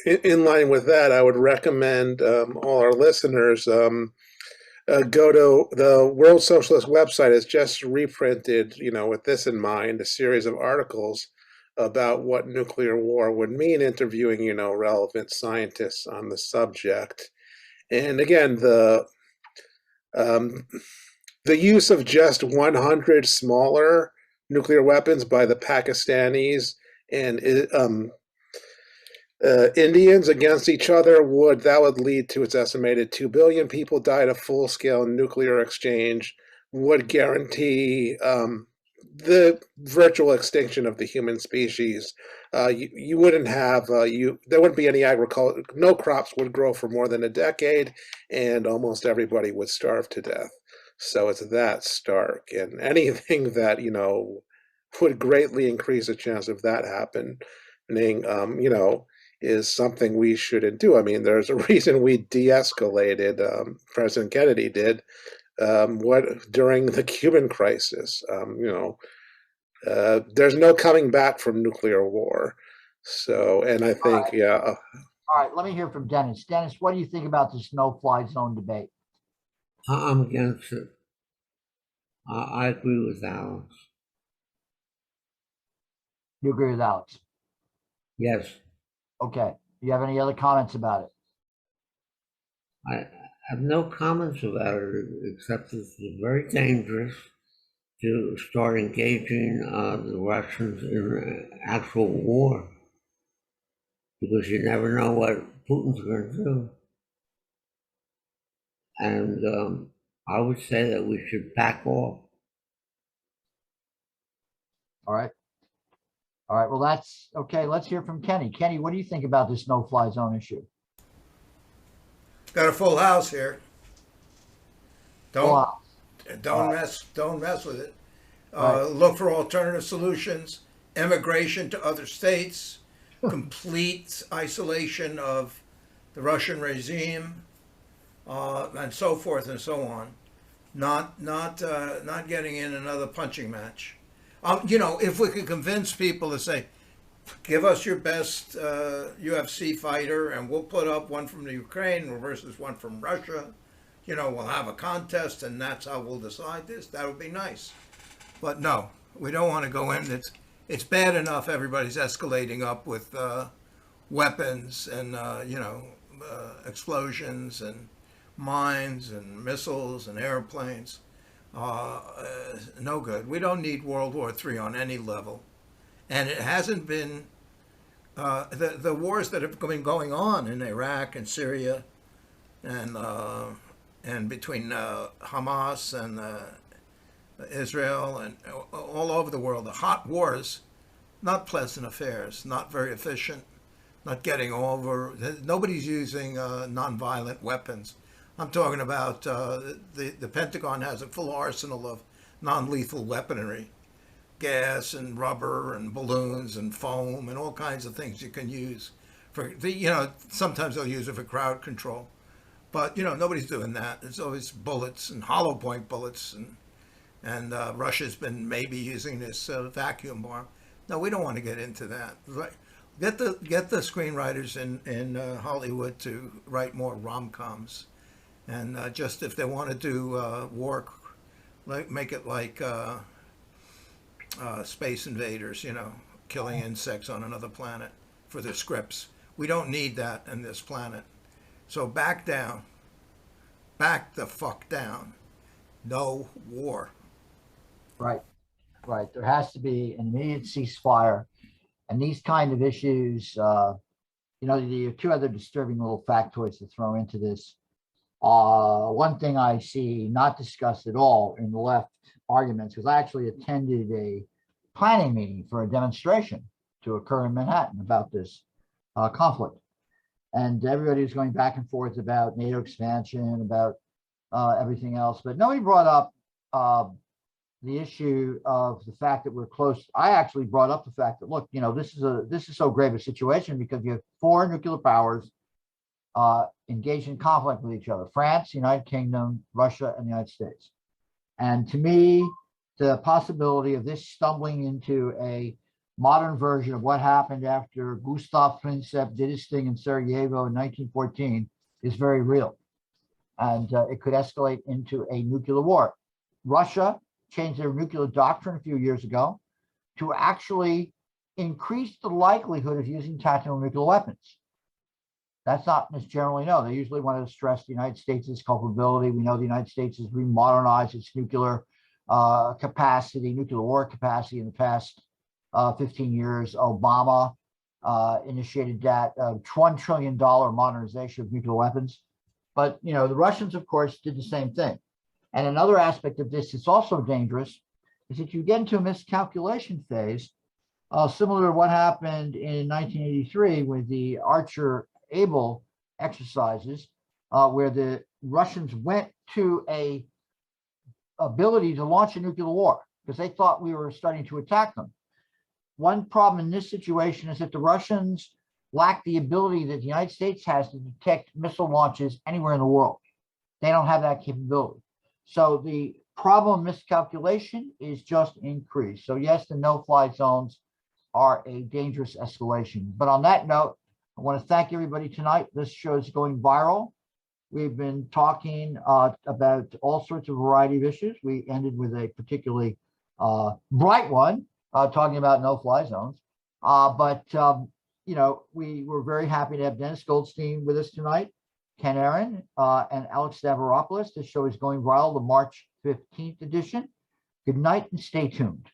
in line with that, I would recommend all our listeners go to the World Socialist website. Has just reprinted, with this in mind, a series of articles about what nuclear war would mean, interviewing, relevant scientists on the subject. And again, the use of just 100 smaller nuclear weapons by the Pakistanis and Indians against each other, that would lead to, it's estimated, 2 billion people died of full-scale nuclear exchange, would guarantee the virtual extinction of the human species. You wouldn't have, there wouldn't be any agriculture, no crops would grow for more than a decade, and almost everybody would starve to death. So it's that stark, and anything that, would greatly increase the chance of that happening, is something we shouldn't do. I mean, there's a reason we de-escalated, President Kennedy did, during the Cuban crisis. There's no coming back from nuclear war. So, and I think,
All right, let me hear from Dennis. Dennis, what do you think about this no-fly zone debate?
I'm against it. I agree with Alex.
You agree with Alex?
Yes.
Okay. Do you have any other comments about it?
I have no comments about it, except it's very dangerous to start engaging the Russians in actual war, because you never know what Putin's going to do. And I would say that we should back off.
All right. All right. Well, that's okay. Let's hear from Kenny. Kenny, what do you think about this no-fly zone issue?
Got a full house here. Don't
Wow.
mess with it.
Right.
Look for alternative solutions, immigration to other states, complete isolation of the Russian regime, and so forth and so on. Not getting in another punching match. If we could convince people to say, give us your best UFC fighter, and we'll put up one from the Ukraine versus one from Russia. We'll have a contest, and that's how we'll decide this. That would be nice. But no, we don't want to go in. It's bad enough everybody's escalating up with weapons and explosions and mines and missiles and airplanes. No good. We don't need World War III on any level. And it hasn't been, the wars that have been going on in Iraq and Syria and between Hamas and Israel and all over the world, the hot wars, not pleasant affairs, not very efficient, not getting over. Nobody's using nonviolent weapons. I'm talking about the Pentagon has a full arsenal of non-lethal weaponry, gas and rubber and balloons and foam and all kinds of things you can use for sometimes they'll use it for crowd control, but nobody's doing that. It's always bullets and hollow point bullets, and Russia's been maybe using this vacuum bomb. No, we don't want to get into that. Right? Get the screenwriters in Hollywood to write more rom-coms, and just if they want to do war, make it like Space Invaders, killing insects on another planet for their scripts. We don't need that in this planet. So back down. Back the fuck down. No war.
Right. There has to be an immediate ceasefire. And these kind of issues, the two other disturbing little factoids to throw into this. One thing I see not discussed at all in the left arguments, because I actually attended a planning meeting for a demonstration to occur in Manhattan about this conflict. And everybody was going back and forth about NATO expansion, about everything else, but nobody brought up the issue of the fact that we're close. I actually brought up the fact that, look, this is so grave a situation because you have 4 nuclear powers engaged in conflict with each other: France, United Kingdom, Russia, and the United States. And to me, the possibility of this stumbling into a modern version of what happened after Gustav Princeps did his thing in Sarajevo in 1914 is very real. And it could escalate into a nuclear war. Russia changed their nuclear doctrine a few years ago to actually increase the likelihood of using tactical nuclear weapons. That's not generally known. They usually want to stress the United States' culpability. We know the United States has remodernized its nuclear capacity, nuclear war capacity in the past 15 years. Obama initiated that $1 trillion modernization of nuclear weapons. But, you know, the Russians, of course, did the same thing. And another aspect of this that's also dangerous is that you get into a miscalculation phase, similar to what happened in 1983 with the Archer-Able exercises, where the Russians went to a ability to launch a nuclear war because they thought we were starting to attack them. One problem in this situation is that the Russians lack the ability that the United States has to detect missile launches anywhere in the world. They don't have that capability. So the problem miscalculation is just increased. So yes, the no-fly zones are a dangerous escalation. But on that note, I want to thank everybody tonight. This show is going viral. We've been talking about all sorts of variety of issues. We ended with a particularly bright one, talking about no-fly zones. You know, we were very happy to have Dennis Goldstein with us tonight, Ken Aaron, and Alex Stavropoulos. This show is going viral, the March 15th edition. Good night and stay tuned.